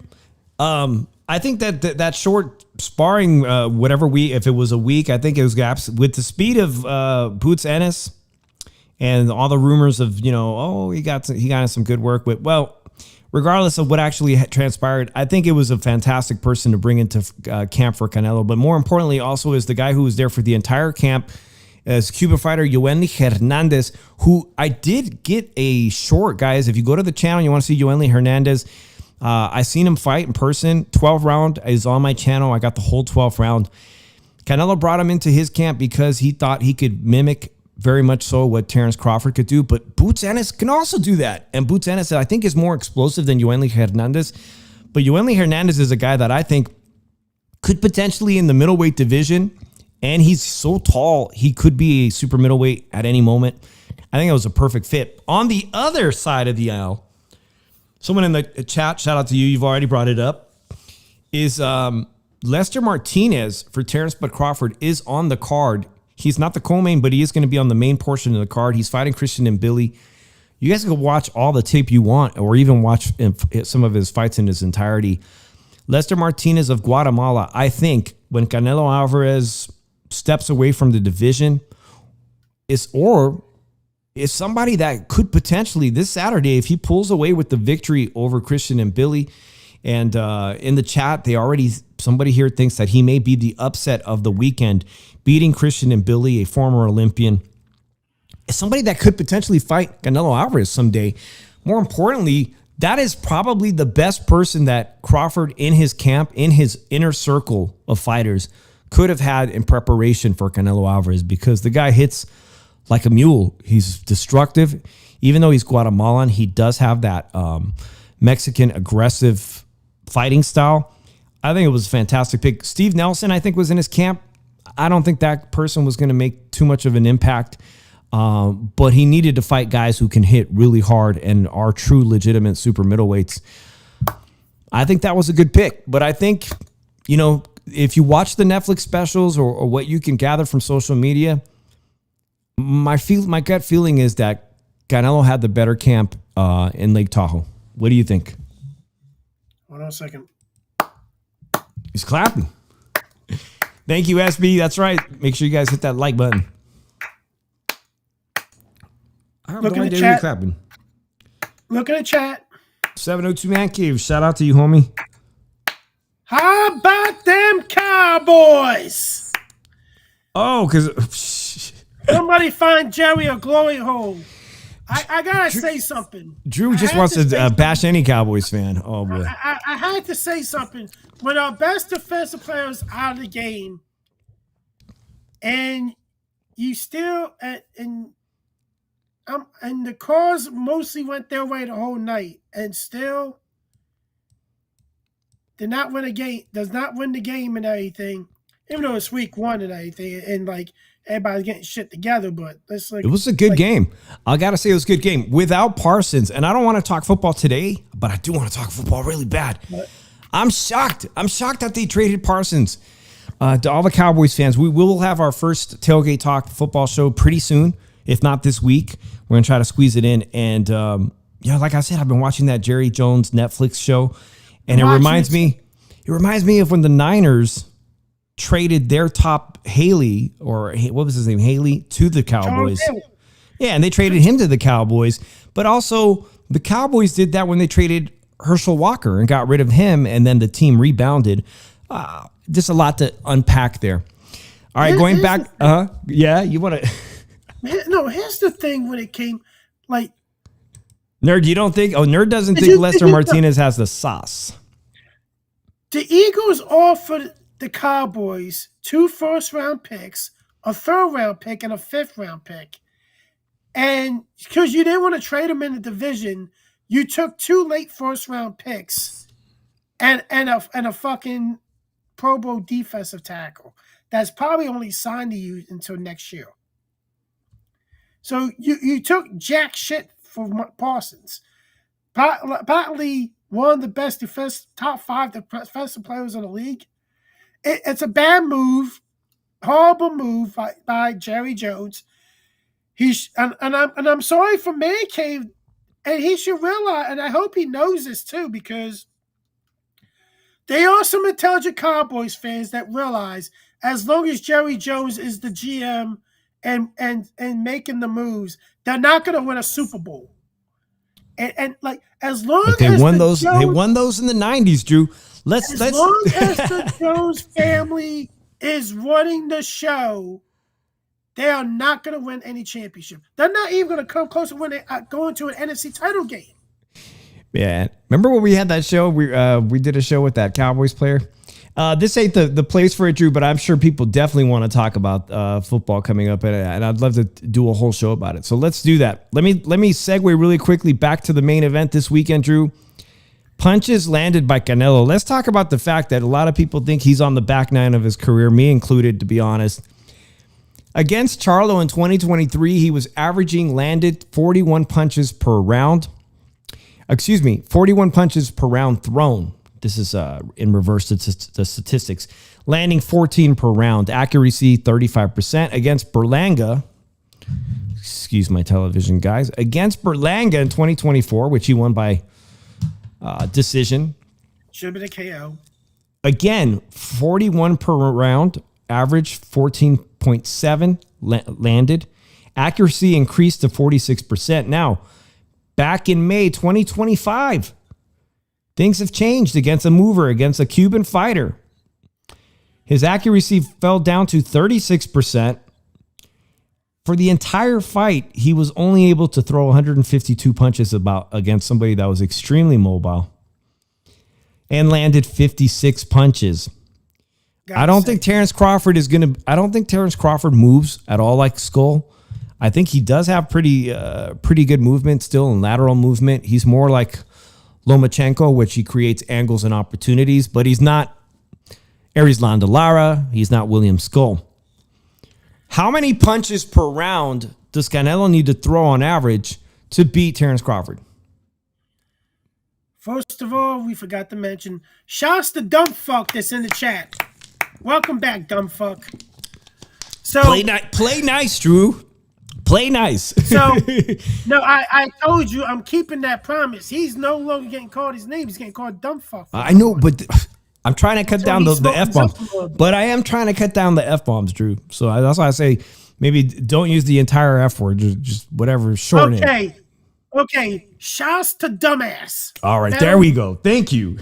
I think that short sparring, if it was a week, I think it was gaps with the speed of Boots Ennis and all the rumors of, he got some good work with. Well, regardless of what actually transpired, I think it was a fantastic person to bring into camp for Canelo. But more importantly, also is the guy who was there for the entire camp, as Cuban fighter Yoeli Hernandez, who I did get a short, guys. If you go to the channel, you want to see Yoeli Hernandez. I seen him fight in person. 12 round is on my channel. I got the whole 12th round. Canelo brought him into his camp because he thought he could mimic very much so what Terrence Crawford could do, but Boots Ennis can also do that. And Boots Ennis, I think, is more explosive than Yoeli Hernandez. But Yoeli Hernandez is a guy that I think could potentially in the middleweight division, and he's so tall, he could be a super middleweight at any moment. I think it was a perfect fit. On the other side of the aisle, someone in the chat, shout out to you, you've already brought it up, is Lester Martinez for Terrence Bud Crawford is on the card. He's not the co-main, but he is going to be on the main portion of the card. He's fighting Christian and Billy. You guys can watch all the tape you want or even watch some of his fights in his entirety. Lester Martinez of Guatemala, I think when Canelo Alvarez steps away from the division, is somebody that could potentially this Saturday, if he pulls away with the victory over Christian and Billy. And in the chat, somebody here thinks that he may be the upset of the weekend, beating Christian and Billy, a former Olympian. Somebody that could potentially fight Canelo Alvarez someday. More importantly, that is probably the best person that Crawford in his camp, in his inner circle of fighters, could have had in preparation for Canelo Alvarez, because the guy hits like a mule. He's destructive. Even though he's Guatemalan, he does have that Mexican aggressive fighting style. I think it was a fantastic pick. Steve Nelson, I think, was in his camp. I don't think that person was going to make too much of an impact, but he needed to fight guys who can hit really hard and are true legitimate super middleweights. I think that was a good pick, but I think, if you watch the Netflix specials or what you can gather from social media, my gut feeling is that Canelo had the better camp in Lake Tahoe. What do you think? Hold on a second. He's clapping. Thank you, SB. That's right. Make sure you guys hit that like button. I have Look no in the idea chat. you're clapping. Look in the chat. 702 Man Cave. Shout out to you, homie. How about them Cowboys? Oh, because Somebody find Jerry a glory hole. I gotta say something. Drew just wants to bash any Cowboys fan. Oh, boy. I had to say something. When our best defensive players out of the game, and you still and the Cars mostly went their way the whole night, and still did not win a game. Does not win the game and everything, even though it's week 1 and everything, and like everybody's getting shit together. But it's like it was a good game. I gotta say, it was a good game without Parsons. And I don't want to talk football today, but I do want to talk football really bad. I'm shocked. I'm shocked that they traded Parsons. To all the Cowboys fans, we will have our first Tailgate Talk football show pretty soon, if not this week. We're gonna try to squeeze it in. And like I said, I've been watching that Jerry Jones Netflix show, and it reminds me of when the Niners traded their top Haley, or what was his name, Haley, to the Cowboys. Yeah, and they traded him to the Cowboys. But also, the Cowboys did that when they traded Herschel Walker and got rid of him, and then the team rebounded. Just a lot to unpack there. All right, going back. Yeah, you want to... No, here's the thing when it came, like... Nerd, you don't think... Oh, Nerd doesn't think Lester Martinez has the sauce. The Eagles offered the Cowboys 2 first-round picks, a 3rd-round pick, and a 5th-round pick. And because you didn't want to trade them in the division, you took 2 late first-round picks and a fucking Pro Bowl defensive tackle that's probably only signed to you until next year. So you took jack shit for Parsons. Partly one of the best top 5 defensive players in the league. It's a bad move, horrible move by Jerry Jones. I'm sorry for Man Cave, and he should realize, and I hope he knows this too, because there are some intelligent Cowboys fans that realize as long as Jerry Jones is the GM and making the moves, they're not going to win a Super Bowl. And like as long but as they won those in the 90s, Drew. As long as the Jones family is running the show, they are not going to win any championship. They're not even going to come close to going to an NFC title game. Yeah, remember when we had that show? We did a show with that Cowboys player. This ain't the place for it, Drew, but I'm sure people definitely want to talk about football coming up, and I'd love to do a whole show about it. So let's do that. Let me segue really quickly back to the main event this weekend, Drew. Punches landed by Canelo. Let's talk about the fact that a lot of people think he's on the back 9 of his career, me included, to be honest. Against Charlo in 2023, he was averaging landed 41 punches per round. 41 punches per round thrown. This is in reverse the statistics. Landing 14 per round. Accuracy 35%. Against Berlanga, excuse my television, guys. Against Berlanga in 2024, which he won by decision. Should have been a KO. Again, 41 per round. Average 14.7 landed. Accuracy increased to 46%. Now, back in May 2025, things have changed against a mover, against a Cuban fighter. His accuracy fell down to 36%. For the entire fight, he was only able to throw 152 punches against somebody that was extremely mobile and landed 56 punches. I don't think Terrence Crawford moves at all like Skull. I think he does have pretty good movement still and lateral movement. He's more like Lomachenko, which he creates angles and opportunities, but he's not Arislan de Lara. He's not William Skull. How many punches per round does Canelo need to throw on average to beat Terrence Crawford? First of all, we forgot to mention, shouts to dumb fuck that's in the chat. Welcome back, dumb fuck. So play nice, Drew. Play nice. So no, I told you I'm keeping that promise. He's no longer getting called his name. He's getting called dumb fuck. I know, but I'm trying to cut down the F-bombs. But I am trying to cut down the F-bombs, Drew. So that's why I say maybe don't use the entire F word. Just whatever, shorten it. Okay. Shouts to dumbass. All right, there we go. Thank you.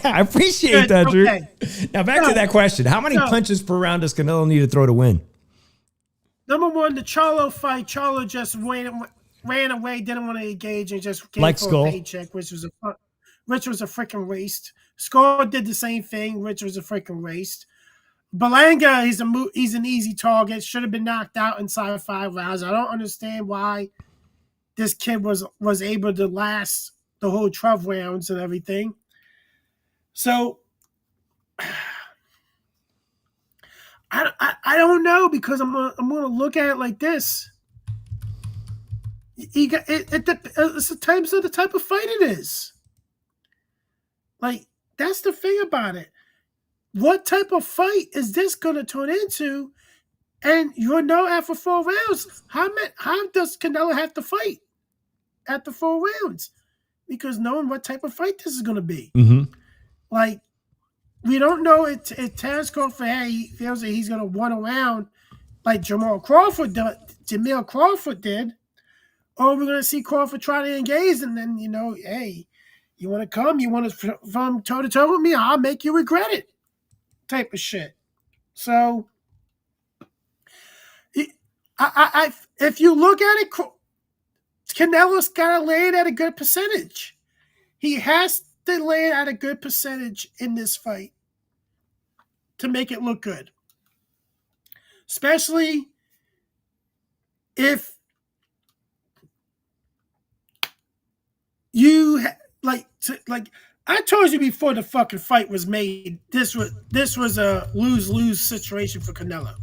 I appreciate that, Drew. Okay. Now back to that question. How many punches per round does Canelo need to throw to win? Number one, the Charlo fight. Charlo just ran away, didn't want to engage, and just came for a paycheck, which was a freaking waste. Skull did the same thing, which was a freaking waste. Berlanga, he's an easy target. Should have been knocked out inside of 5 rounds. I don't understand why this kid was able to last the whole 12 rounds and everything. So I don't know, because I'm gonna look at it like this. It's the type of fight it is. Like, that's the thing about it. What type of fight is this gonna turn into? And after 4 rounds, how does Canelo have to fight after 4 rounds? Because knowing what type of fight this is going to be. Mm-hmm. Like, we don't know if Terrence Crawford feels that he's going to run around like Jamel Crawford did, or we're going to see Crawford try to engage, and then, hey, you want to come? You want to come toe-to-toe with me? I'll make you regret it type of shit. So if you look at it, Canelo's got to land at a good percentage. He has to land at a good percentage in this fight to make it look good. Especially if you I told you before the fucking fight was made, this was a lose-lose situation for Canelo.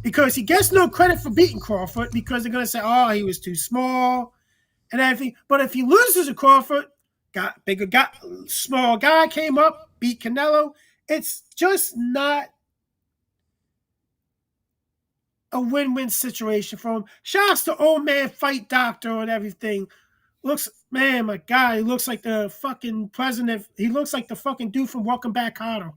Because he gets no credit for beating Crawford, because they're going to say, oh, he was too small and everything. But if he loses to Crawford, small guy came up, beat Canelo, it's just not a win-win situation for him. Shouts to old man fight doctor and everything. My God, he looks like the fucking president. He looks like the fucking dude from Welcome Back, Kotter.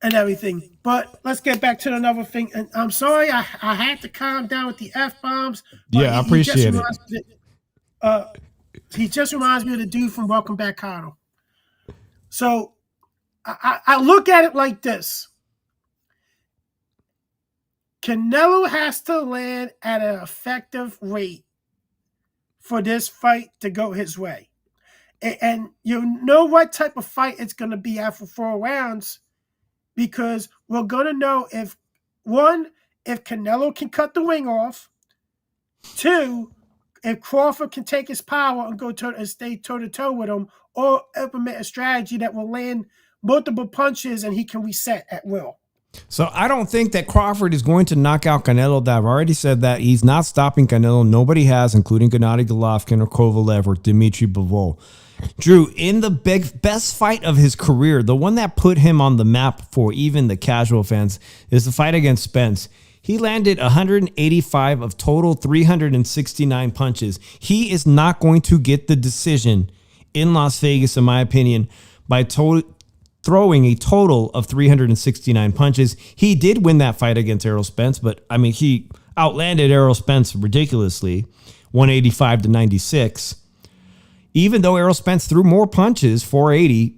And everything. But let's get back to another thing. And I'm sorry, I had to calm down with the F-bombs. Yeah, I appreciate it. He just reminds me of the dude from Welcome Back, Kotter. So I look at it like this. Canelo has to land at an effective rate for this fight to go his way. And you know what type of fight it's going to be after 4 rounds, because we're going to know if Canelo can cut the wing off, 2, if Crawford can take his power and stay toe-to-toe with him, or implement a strategy that will land multiple punches and he can reset at will. So I don't think that Crawford is going to knock out Canelo. I've already said that. He's not stopping Canelo. Nobody has, including Gennady Golovkin or Kovalev or Dmitry Bivol. Drew, in the best fight of his career, the one that put him on the map for even the casual fans, is the fight against Spence. He landed 185 of total 369 punches. He is not going to get the decision in Las Vegas, in my opinion, by throwing a total of 369 punches. He did win that fight against Errol Spence, but I mean, he outlanded Errol Spence ridiculously, 185 to 96. Even though Errol Spence threw more punches, 480,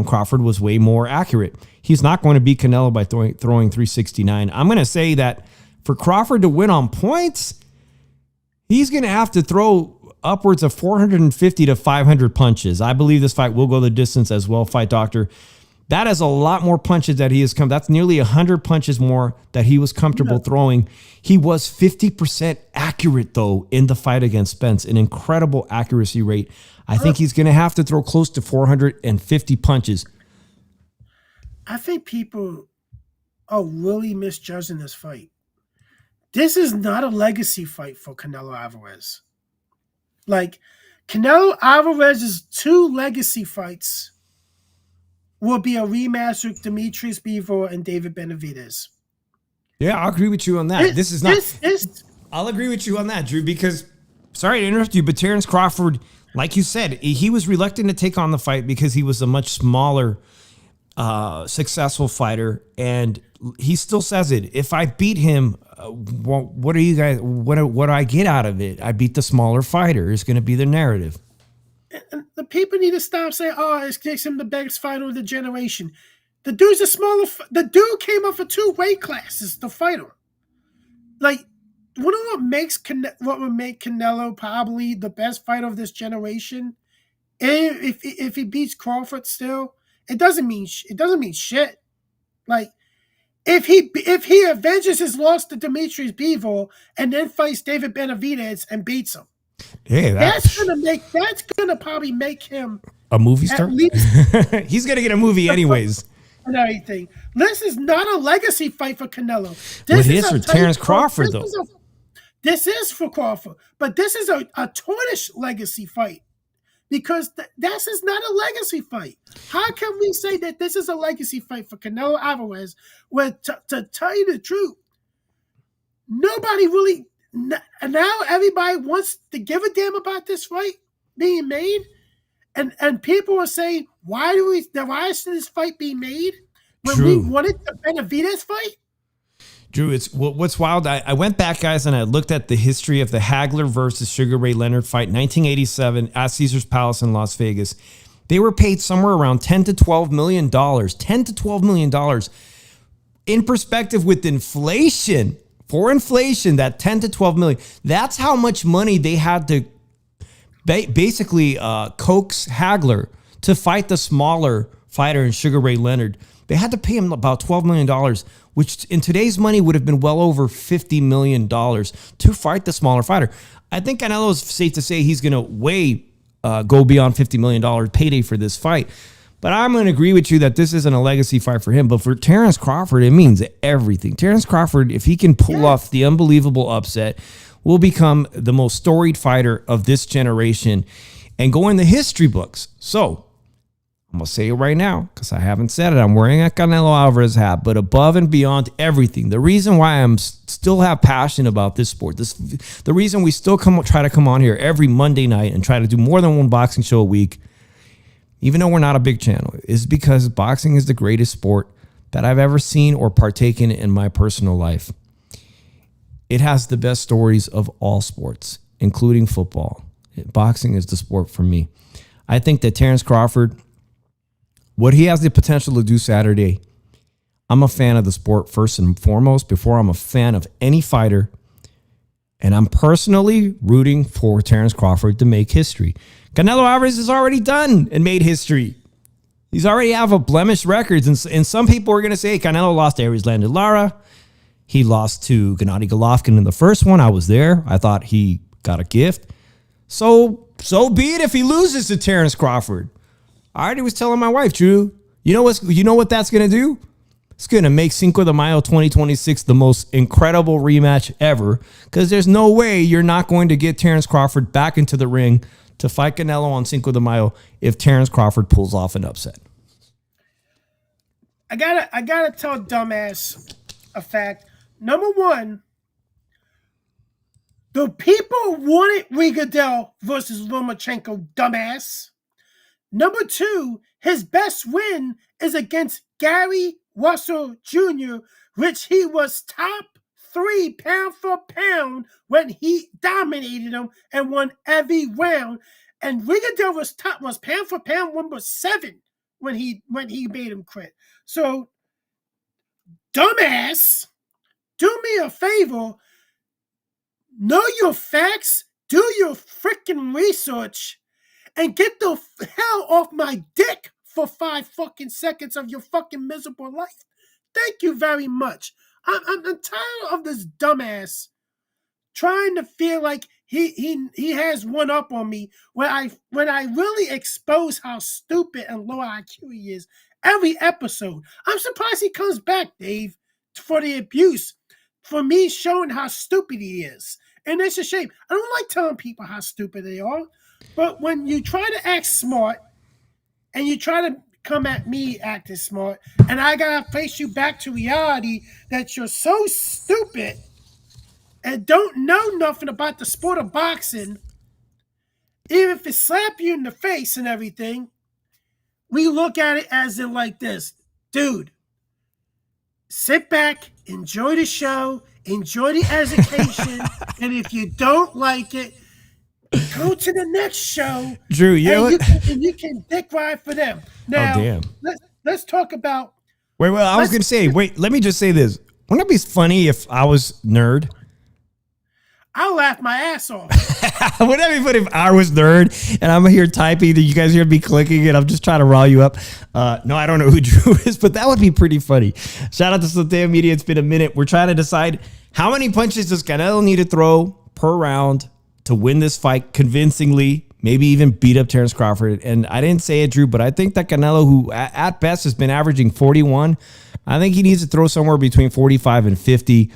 Crawford was way more accurate. He's not going to beat Canelo by throwing 369. I'm going to say that for Crawford to win on points, he's going to have to throw upwards of 450 to 500 punches. I believe this fight will go the distance as well, Fight Doctor. That is a lot more punches that he has come. That's nearly 100 punches more that he was comfortable throwing. He was 50% accurate, though, in the fight against Spence, an incredible accuracy rate. I think he's going to have to throw close to 450 punches. I think people are really misjudging this fight. This is not a legacy fight for Canelo Alvarez. Like, Canelo Alvarez's 2 legacy fights will be a rematch with Demetrius Bivol and David Benavidez. Yeah, I'll agree with you on that. I'll agree with you on that, Drew, because, sorry to interrupt you, but Terence Crawford, like you said, he was reluctant to take on the fight because he was a much smaller, successful fighter, and he still says it. If I beat him, what do I get out of it? I beat the smaller fighter is going to be the narrative. And the people need to stop saying, it makes him the best fighter of the generation. The dude's a smaller. The dude came up for 2 weight classes to fight him. Like, what would make Canelo probably the best fighter of this generation? If he beats Crawford still, it doesn't mean shit. Like, if he avenges his loss to Demetrius Bivol and then fights David Benavidez and beats him, that's gonna probably make him a movie star. He's gonna get a movie anyways. And everything. This is not a legacy fight for Canelo. This is for Terence Crawford, though. This is for Crawford, but this is a tarnished legacy fight because this is not a legacy fight. How can we say that this is a legacy fight for Canelo Alvarez when, to tell you the truth, nobody really, now everybody wants to give a damn about this fight being made, and people are saying, why should this fight be made when we wanted the Benavidez fight? Drew, it's what's wild. I went back, guys, and I looked at the history of the Hagler versus Sugar Ray Leonard fight, 1987 at Caesars Palace in Las Vegas. They were paid somewhere around $10 to $12 million. $10 to $12 million. In perspective with inflation, for inflation, that $10 to $12 million, that's how much money they had to basically coax Hagler to fight the smaller fighter in Sugar Ray Leonard. They had to pay him about $12 million, which in today's money would have been well over $50 million to fight the smaller fighter. I think Canelo's safe to say he's going to go beyond $50 million payday for this fight. But I'm going to agree with you that this isn't a legacy fight for him. But for Terence Crawford, it means everything. Terence Crawford, if he can pull off the unbelievable upset, will become the most storied fighter of this generation and go in the history books. So I'm going to say it right now because I haven't said it. I'm wearing a Canelo Alvarez hat, but above and beyond everything, the reason why I'm still have passion about this sport, the reason we still try to come on here every Monday night and try to do more than one boxing show a week, even though we're not a big channel, is because boxing is the greatest sport that I've ever seen or partaken in my personal life. It has the best stories of all sports, including football. Boxing is the sport for me. I think that Terence Crawford, what he has the potential to do Saturday, I'm a fan of the sport first and foremost before I'm a fan of any fighter. And I'm personally rooting for Terence Crawford to make history. Canelo Alvarez is already done and made history. He's already have a blemished records. And some people are going to say Canelo lost to Aries Landed Lara. He lost to Gennady Golovkin in the first one. I was there. I thought he got a gift. So be it if he loses to Terence Crawford. I already was telling my wife, Drew, you know what that's going to do? It's going to make Cinco de Mayo 2026 the most incredible rematch ever, because there's no way you're not going to get Terrence Crawford back into the ring to fight Canelo on Cinco de Mayo if Terrence Crawford pulls off an upset. I gotta tell dumbass a fact. Number one, the people wanted Rigondeaux versus Lomachenko, dumbass. Number two, his best win is against Gary Russell Jr., which he was top 3 pound for pound when he dominated him and won every round. And Rigondeaux was pound for pound number 7 when he made him quit. So, dumbass, do me a favor. Know your facts. Do your freaking research. And get the hell off my dick for 5 fucking seconds of your fucking miserable life. Thank you very much. I'm tired of this dumbass trying to feel like he has one up on me when I really expose how stupid and low IQ he is every episode. I'm surprised he comes back, Dave, for the abuse, for me showing how stupid he is. And it's a shame. I don't like telling people how stupid they are. But when you try to act smart and you try to come at me acting smart, and I gotta face you back to reality that you're so stupid and don't know nothing about the sport of boxing, even if it slap you in the face and everything, we look at it as in like this. Dude, sit back, enjoy the show, enjoy the education, and if you don't like it, go to the next show. Drew, you can dick ride for them. Now, damn. Let's talk about. Wait, I was going to say, let me just say this. Wouldn't it be funny if I was nerd? I'll laugh my ass off. Wouldn't that be funny if I was nerd and I'm here typing, you guys hear me clicking, and I'm just trying to rile you up? No, I don't know who Drew is, but that would be pretty funny. Shout out to Slateo Media. It's been a minute. We're trying to decide how many punches does Canelo need to throw per round to win this fight convincingly, maybe even beat up Terrence Crawford. And I didn't say it, Drew, but I think that Canelo, who at best has been averaging 41, I think he needs to throw somewhere between 45 and 50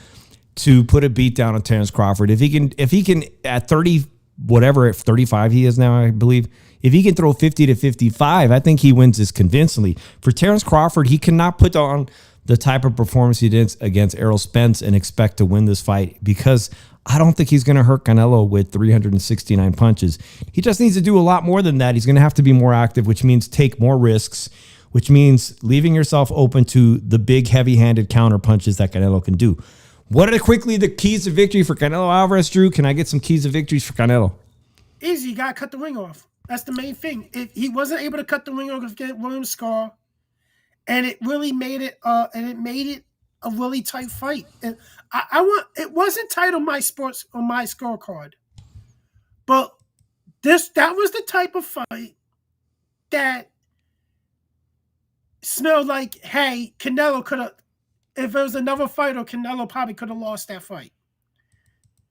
to put a beat down on Terrence Crawford. If he can at 30, whatever, at 35 he is now, I believe, if he can throw 50 to 55, I think he wins this convincingly. For Terrence Crawford, he cannot put on the type of performance he did against Errol Spence and expect to win this fight, because I don't think he's going to hurt Canelo with 369 punches. He just needs to do a lot more than that. He's going to have to be more active, which means take more risks, which means leaving yourself open to the big, heavy-handed counter punches that Canelo can do. What are quickly the keys to victory for Canelo Alvarez, Drew? Can I get some keys to victories for Canelo? Easy, you got to cut the ring off. That's the main thing. If he wasn't able to cut the ring off against William Scar, and it really made it a really tight fight. And it wasn't tight on my scorecard, but that was the type of fight that smelled like, hey, Canelo could have, if it was another fighter, Canelo probably could have lost that fight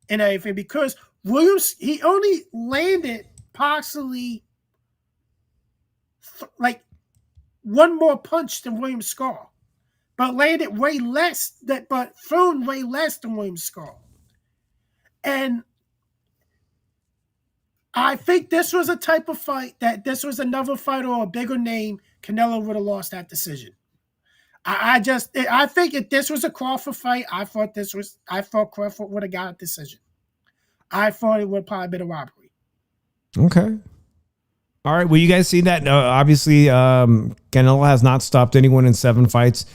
and everything, because Williams, he only landed possibly like one more punch than William Scar, but landed way less, but thrown way less than William Scar. And I think this was a type of fight that this was another fighter or a bigger name, Canelo would have lost that decision. I think if this was a Crawford fight, I thought Crawford would have got a decision. I thought it would have probably been a robbery. Okay. All right. Well, you guys see that? Obviously, Canelo has not stopped anyone in 7 fights.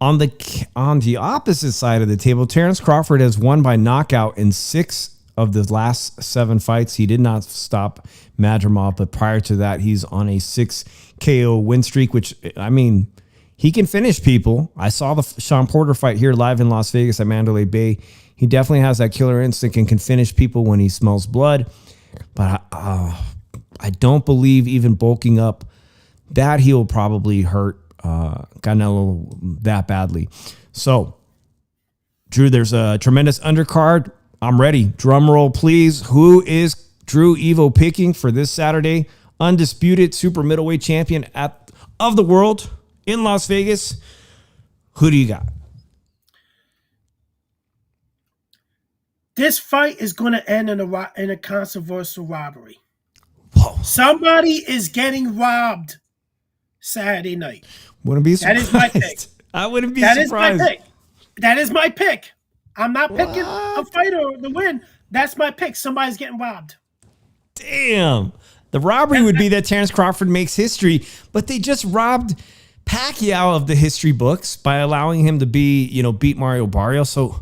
On the opposite side of the table, Terrence Crawford has won by knockout in 6 of the last 7 fights. He did not stop Madrimov, but prior to that, he's on a 6 KO win streak, which, I mean, he can finish people. I saw the Sean Porter fight here live in Las Vegas at Mandalay Bay. He definitely has that killer instinct and can finish people when he smells blood. But I don't believe even bulking up that he'll probably hurt Canelo that badly. So, Drew, there's a tremendous undercard. I'm ready. Drum roll, please. Who is Drew Evo picking for this Saturday? Undisputed super middleweight champion of the world in Las Vegas. Who do you got? This fight is going to end in a controversial robbery. Whoa. Somebody is getting robbed Saturday night. Wouldn't be surprised. That is my pick. I wouldn't be That surprised. is my pick. That is my pick. I'm not picking a fighter to win. That's my pick. Somebody's getting robbed. Damn. The robbery would be that Terrence Crawford makes history, but they just robbed Pacquiao of the history books by allowing him to beat Mario Barrios. So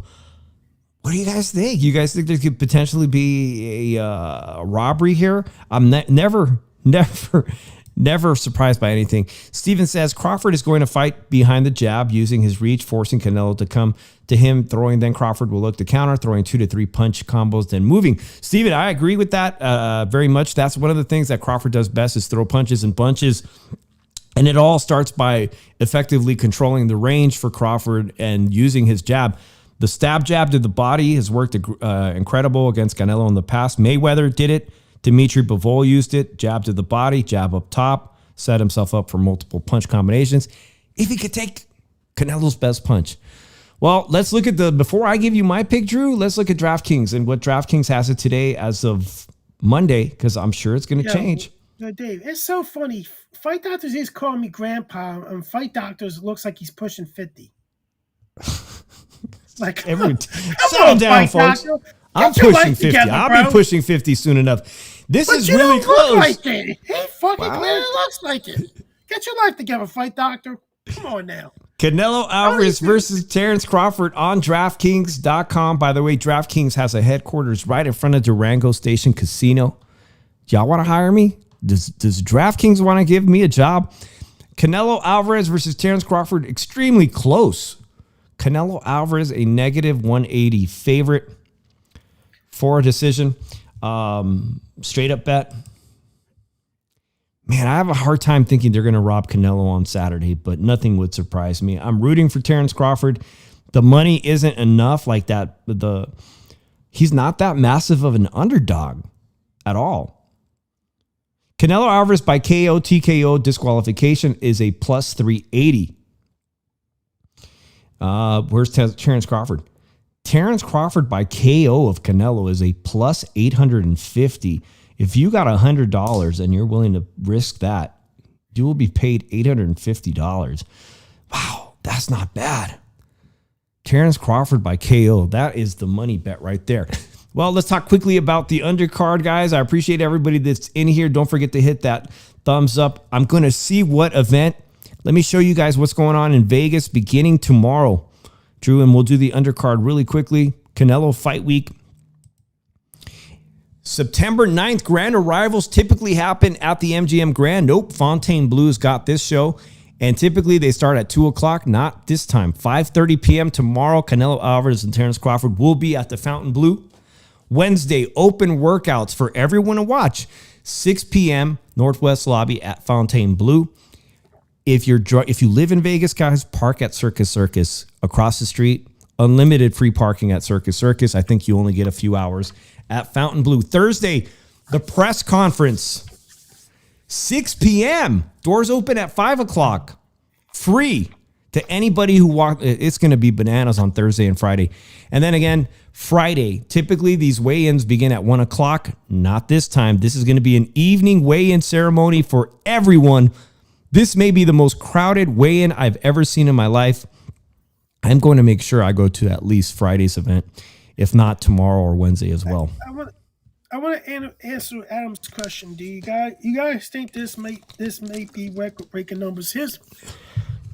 what do you guys think? You guys think there could potentially be a robbery here? I'm never surprised by anything. Steven says Crawford is going to fight behind the jab, using his reach, forcing Canelo to come to him, throwing. Then Crawford will look to counter, throwing 2 to 3 punch combos, then moving. Steven, I agree with that very much. That's one of the things that Crawford does best, is throw punches and bunches. And it all starts by effectively controlling the range for Crawford and using his jab. The stab jab to the body has worked incredible against Canelo in the past. Mayweather did it. Dimitri Bivol used it. Jab to the body, jab up top, set himself up for multiple punch combinations. If he could take Canelo's best punch. Well, let's look at before I give you my pick, Drew, let's look at DraftKings and what DraftKings has it today as of Monday, because I'm sure it's going to change. Dave, it's so funny. Fight Doctors is calling me grandpa, and Fight Doctors looks like he's pushing 50. Like, settle down, folks. I'm pushing 50. Together, I'll be pushing 50 soon enough. This is really close. Look like it. He fucking clearly looks like it. Get your life together, Fight Doctor. Come on now. Canelo Alvarez versus Terrence Crawford on DraftKings.com. By the way, DraftKings has a headquarters right in front of Durango Station Casino. Y'all want to hire me? Does DraftKings want to give me a job? Canelo Alvarez versus Terrence Crawford, extremely close. Canelo Alvarez, a negative 180 favorite for a decision. Straight up bet. Man, I have a hard time thinking they're going to rob Canelo on Saturday, but nothing would surprise me. I'm rooting for Terrence Crawford. The money isn't enough like that. He's not that massive of an underdog at all. Canelo Alvarez by KO, TKO, disqualification is a plus 380. Where's Terrence Crawford? Terrence Crawford by KO of Canelo is a plus 850. If you got $100 and you're willing to risk that, you will be paid $850. Wow, that's not bad. Terrence Crawford by KO. That is the money bet right there. Well, let's talk quickly about the undercard, guys. I appreciate everybody that's in here. Don't forget to hit that thumbs up. I'm going to see what event. Let me show you guys what's going on in Vegas beginning tomorrow, Drew, and we'll do the undercard really quickly. Canelo Fight Week. September 9th, grand arrivals typically happen at the MGM Grand. Nope, Fontainebleau's got this show. And typically they start at 2 o'clock. Not this time. 5:30 p.m. tomorrow. Canelo Alvarez and Terrence Crawford will be at the Fontainebleau. Wednesday, open workouts for everyone to watch. 6 p.m. Northwest Lobby at Fontainebleau. If you live in Vegas, guys, park at Circus Circus across the street. Unlimited free parking at Circus Circus. I think you only get a few hours at Fontainebleau. Thursday, the press conference. 6 p.m. Doors open at 5 o'clock. Free to anybody who walks. It's going to be bananas on Thursday and Friday. And then again, Friday. Typically, these weigh-ins begin at 1 o'clock. Not this time. This is going to be an evening weigh-in ceremony for everyone. This may be the most crowded weigh-in I've ever seen in my life. I'm going to make sure I go to at least Friday's event, if not tomorrow or Wednesday as well. I want to answer Adam's question. Do you guys think this may be record-breaking numbers?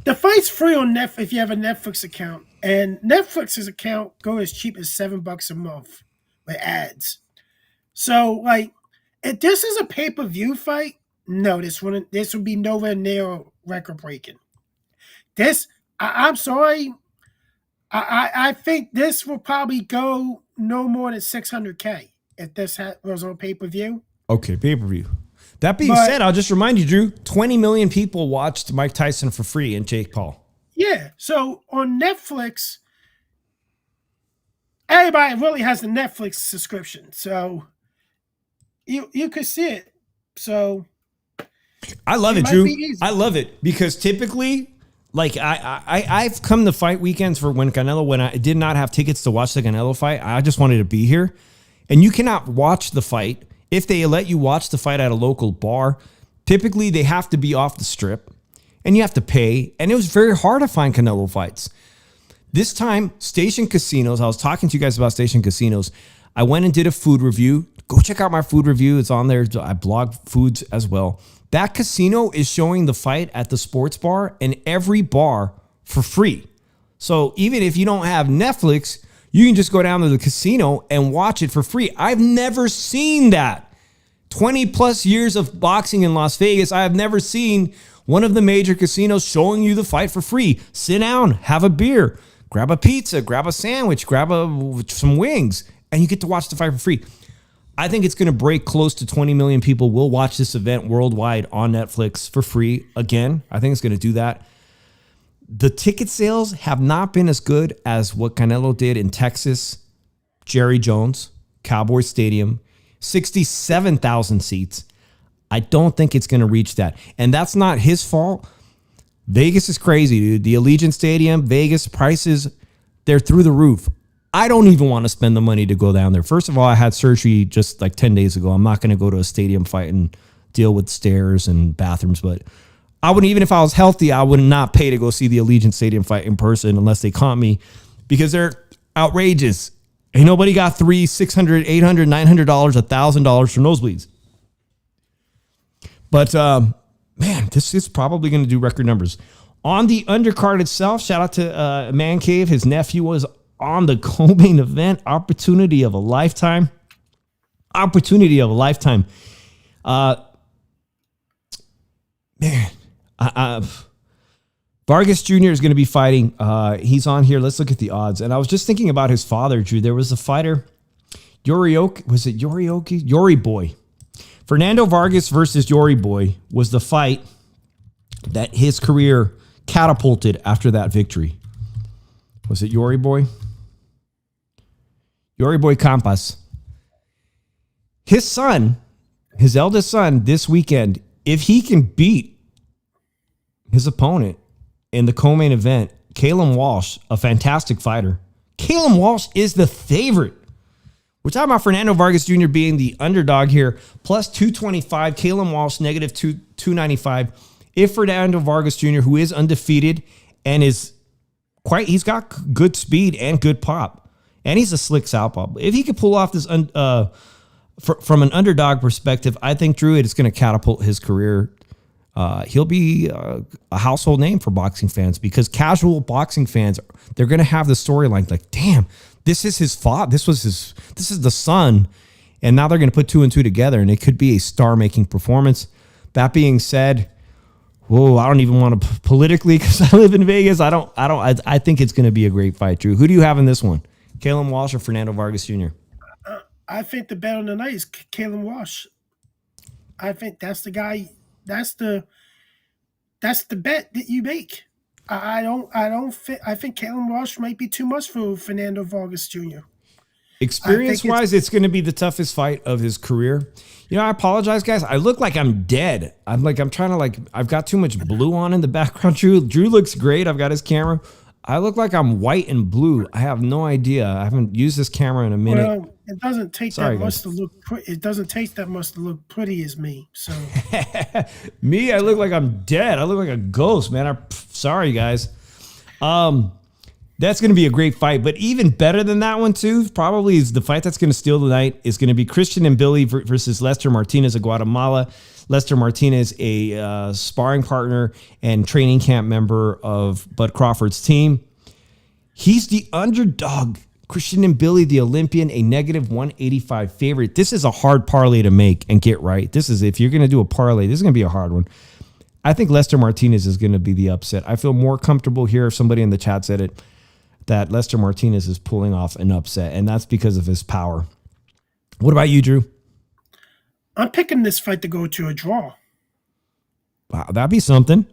The fight's free on Netflix if you have a Netflix account, and Netflix's account go as cheap as $7 a month with ads. So, like, if this is a pay-per-view fight, no, this would be nowhere near record-breaking. I'm sorry. I think this will probably go no more than $600K if this was on pay-per-view. Okay, pay-per-view. That being said, I'll just remind you, Drew, 20 million people watched Mike Tyson for free and Jake Paul. Yeah, so on Netflix, everybody really has the Netflix subscription, so you could see it. So I love it, Drew. I love it because typically, Like I've come to fight weekends for when I did not have tickets to watch the Canelo fight. I just wanted to be here. And you cannot watch the fight. If they let you watch the fight at a local bar, typically they have to be off the strip and you have to pay. And it was very hard to find Canelo fights. This time, Station Casinos, I was talking to you guys about Station Casinos. I went and did a food review. Go check out my food review. It's on there. I blog foods as well. That casino is showing the fight at the sports bar and every bar for free. So even if you don't have Netflix, you can just go down to the casino and watch it for free. I've never seen that. 20 plus years of boxing in Las Vegas, I have never seen one of the major casinos showing you the fight for free. Sit down, have a beer, grab a pizza, grab a sandwich, grab some wings, and you get to watch the fight for free. I think it's going to break close to 20 million people will watch this event worldwide on Netflix for free. Again, I think it's going to do that. The ticket sales have not been as good as what Canelo did in Texas, Jerry Jones, Cowboy Stadium, 67,000 seats. I don't think it's going to reach that. And that's not his fault. Vegas is crazy, dude. The Allegiant Stadium, Vegas prices, they're through the roof. I don't even want to spend the money to go down there. First of all, I had surgery just like 10 days ago. I'm not going to go to a stadium fight and deal with stairs and bathrooms, but I wouldn't, even if I was healthy, I would not pay to go see the Allegiant Stadium fight in person unless they caught me, because they're outrageous. Ain't nobody got $300, $600, $800, $900, $1,000 for nosebleeds. But man, this is probably going to do record numbers. On the undercard itself, shout out to Man Cave. His nephew was on the co-main event. Opportunity of a lifetime. Man. Vargas Jr. is going to be fighting. He's on here. Let's look at the odds. And I was just thinking about his father, Drew. There was a fighter, Yori Boy. Fernando Vargas versus Yori Boy was the fight that his career catapulted after that victory. Was it Yori Boy? Yori Boy Campas. His son, his eldest son, this weekend, if he can beat his opponent in the co-main event, Calum Walsh, a fantastic fighter. Calum Walsh is the favorite. We're talking about Fernando Vargas Jr. being the underdog here, plus 225. Calum Walsh, negative 295. If Fernando Vargas Jr., who is undefeated and he's got good speed and good pop, and he's a slick southpaw. If he could pull off this from an underdog perspective, I think, Drew, it is going to catapult his career. He'll be a household name for boxing fans, because casual boxing fans, they're going to have the storyline like, damn, this is his father. This is the son. And now they're going to put two and two together, and it could be a star-making performance. That being said, I don't even want to politically, because I live in Vegas. I think it's going to be a great fight, Drew. Who do you have in this one? Calum Walsh or Fernando Vargas Jr.? I think the bet on the night is Calum Walsh. I think that's the guy. That's the bet that you make. I think Calum Walsh might be too much for Fernando Vargas Jr. Experience-wise, it's going to be the toughest fight of his career. I apologize, guys. I look like I'm dead. I've got too much blue on in the background. Drew looks great. I've got his camera. I look like I'm white and blue. I have no idea. I haven't used this camera in a minute. Well, it doesn't take that much to look. It doesn't take that much to look pretty as me. So me, I look like I'm dead. I look like a ghost, man. Sorry, guys. That's going to be a great fight. But even better than that one, too, probably is the fight that's going to steal the night is going to be Christian Mbili versus Lester Martinez of Guatemala. Lester Martinez, a sparring partner and training camp member of Bud Crawford's team. He's the underdog. Christian Mbili, the Olympian, a negative 185 favorite. This is a hard parlay to make and get right. If you're going to do a parlay, this is going to be a hard one. I think Lester Martinez is going to be the upset. I feel more comfortable here, if somebody in the chat said it, that Lester Martinez is pulling off an upset, and that's because of his power. What about you, Drew? I'm picking this fight to go to a draw. Wow, that'd be something.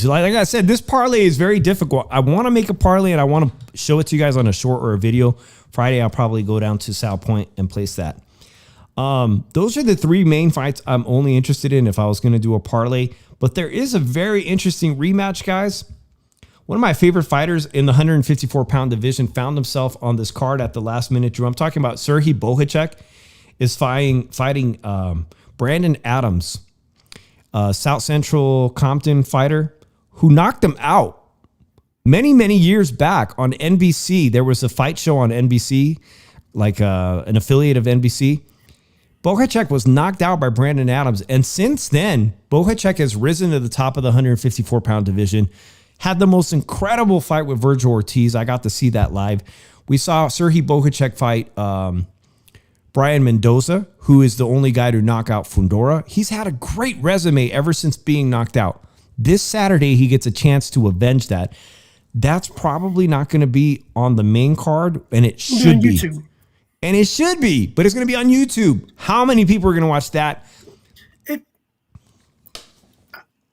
Like I said, this parlay is very difficult. I want to make a parlay, and I want to show it to you guys on a short or a video. Friday, I'll probably go down to South Point and place that. Those are the three main fights I'm only interested in if I was going to do a parlay. But there is a very interesting rematch, guys. One of my favorite fighters in the 154-pound division found himself on this card at the last minute, Drew. I'm talking about Serhii Bohacek is fighting Brandon Adams, South Central Compton fighter, who knocked him out many, many years back on NBC. There was a fight show on NBC, like an affiliate of NBC. Bohacek was knocked out by Brandon Adams. And since then, Bohacek has risen to the top of the 154-pound division, had the most incredible fight with Virgil Ortiz. I got to see that live. We saw Serhii Bohacek fight Brian Mendoza, who is the only guy to knock out Fundora. He's had a great resume ever since being knocked out. This Saturday, he gets a chance to avenge that. That's probably not going to be on the main card, and it should be. YouTube. And it should be, but it's going to be on YouTube. How many people are going to watch that?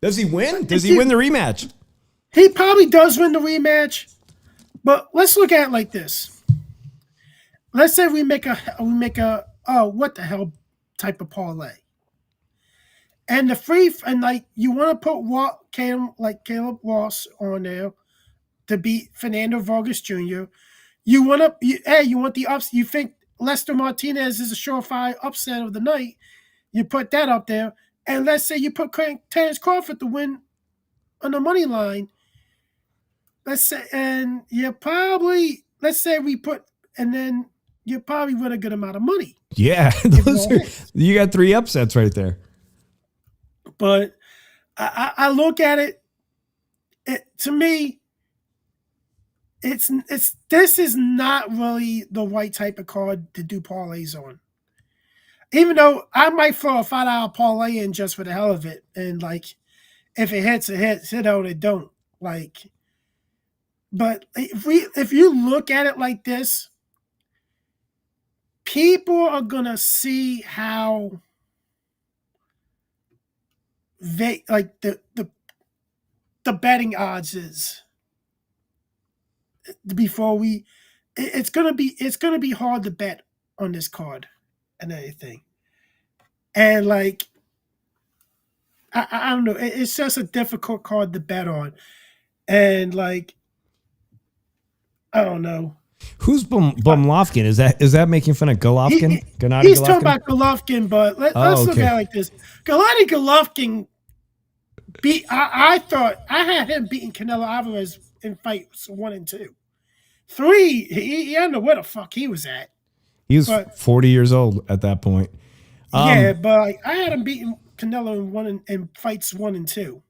Does he win? Does he win the rematch? He probably does win the rematch, but let's look at it like this. Let's say we make a what the hell type of parlay, and you want to put Caleb Ross on there to beat Fernando Vargas Jr. You want the ups. You think Lester Martinez is a surefire upset of the night? You put that up there, and let's say you put Terrence Crawford to win on the money line. Let's say you probably win a good amount of money. Yeah, you got 3 upsets right there. But I look at it. To me, this is not really the right type of card to do parlays on. Even though I might throw a $5 parlay in just for the hell of it, and like if it hits, it hits. It don't, it don't. Like. But if you look at it like this, people are gonna see how the betting odds is before it's gonna be hard to bet on this card and anything. And like I don't know, it's just a difficult card to bet on. And like I don't know. Who's Bumlovkin? Is that making fun of Golovkin? He's talking about Golovkin, but let's look at it like this. Gennady Golovkin beat. I thought I had him beating Canelo Alvarez in fights 1 and 2. 3, he I don't know where the fuck he was at. He was 40 years old at that point. Yeah, but I had him beating Canelo in fights 1 and 2.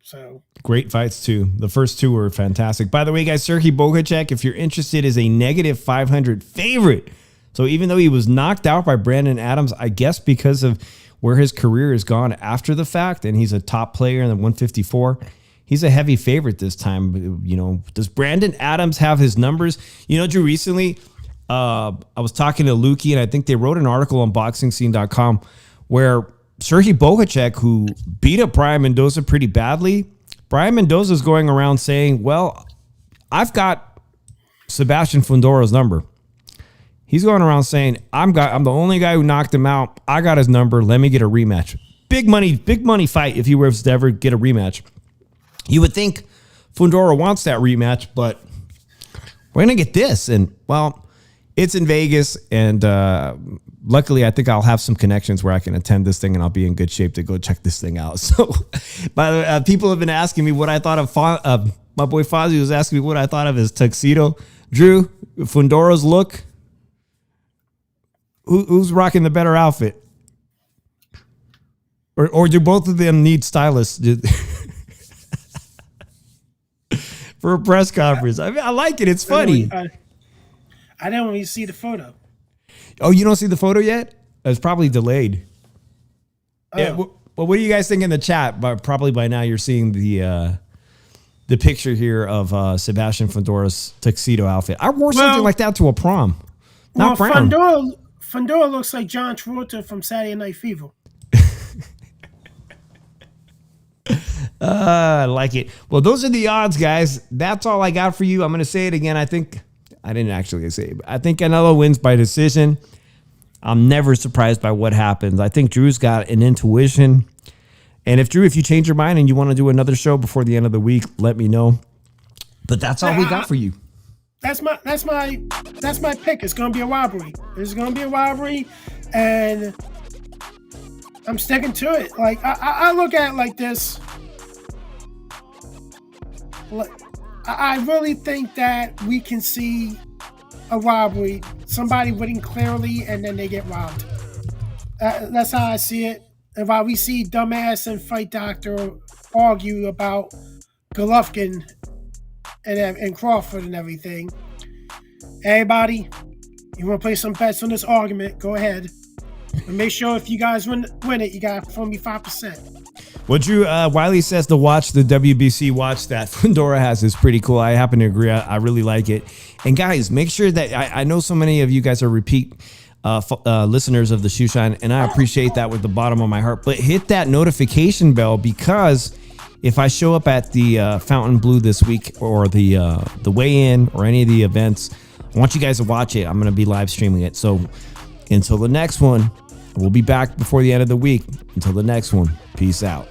So great fights too. The first 2 were fantastic. By the way, guys, Serhii Bohacek, if you're interested, is a negative 500 favorite. So even though he was knocked out by Brandon Adams, I guess because of where his career has gone after the fact, and he's a top player in the 154, he's a heavy favorite this time. You know, does Brandon Adams have his numbers? You know, Drew, recently I was talking to Lukey, and I think they wrote an article on boxingscene.com where Serhii Bohacek, who beat up Brian Mendoza pretty badly, Brian Mendoza's going around saying, well, I've got Sebastian Fundora's number. He's going around saying, I'm the only guy who knocked him out. I got his number. Let me get a rematch. Big money fight if he were to ever get a rematch. You would think Fundora wants that rematch, but we're going to get this. And, well, it's in Vegas, and luckily, I think I'll have some connections where I can attend this thing, and I'll be in good shape to go check this thing out. So, by the way, people have been asking me what I thought of. My boy Fozzie was asking me what I thought of his tuxedo. Drew, Fundora's look. Who's rocking the better outfit? Or do both of them need stylists for a press conference? I mean, I like it. It's funny. I don't even see the photo. Oh, you don't see the photo yet? It's probably delayed. Oh. Yeah. Well, what do you guys think in the chat? But probably by now you're seeing the picture here of Sebastian Fundora's tuxedo outfit. I wore something like that to a prom. Not brown. Fundora looks like John Travolta from Saturday Night Fever. I like it. Well, those are the odds, guys. That's all I got for you. I'm going to say it again. I didn't actually say it, but I think Canelo wins by decision. I'm never surprised by what happens. I think Drew's got an intuition. And if you change your mind and you want to do another show before the end of the week, let me know. But that's all we got for you. That's my pick. It's gonna be a robbery. It's gonna be a robbery, and I'm sticking to it. Like I look at it like this. I really think that we can see a robbery, somebody winning clearly, and then they get robbed. That's how I see it. And while we see dumbass and fight doctor argue about Golovkin and Crawford and everything, everybody, you want to play some bets on this argument, go ahead. And make sure if you guys win it, you got from me 5%. What Drew Wiley says to watch the WBC watch that Fundora has is pretty cool. I happen to agree. I really like it. And guys, make sure that I know so many of you guys are repeat listeners of the Shoe Shine, and I appreciate that with the bottom of my heart. But hit that notification bell, because if I show up at the Fountain Blue this week, or the weigh-in, or any of the events, I want you guys to watch it. I'm going to be live streaming it. So until the next one, we'll be back before the end of the week. Until the next one, peace out.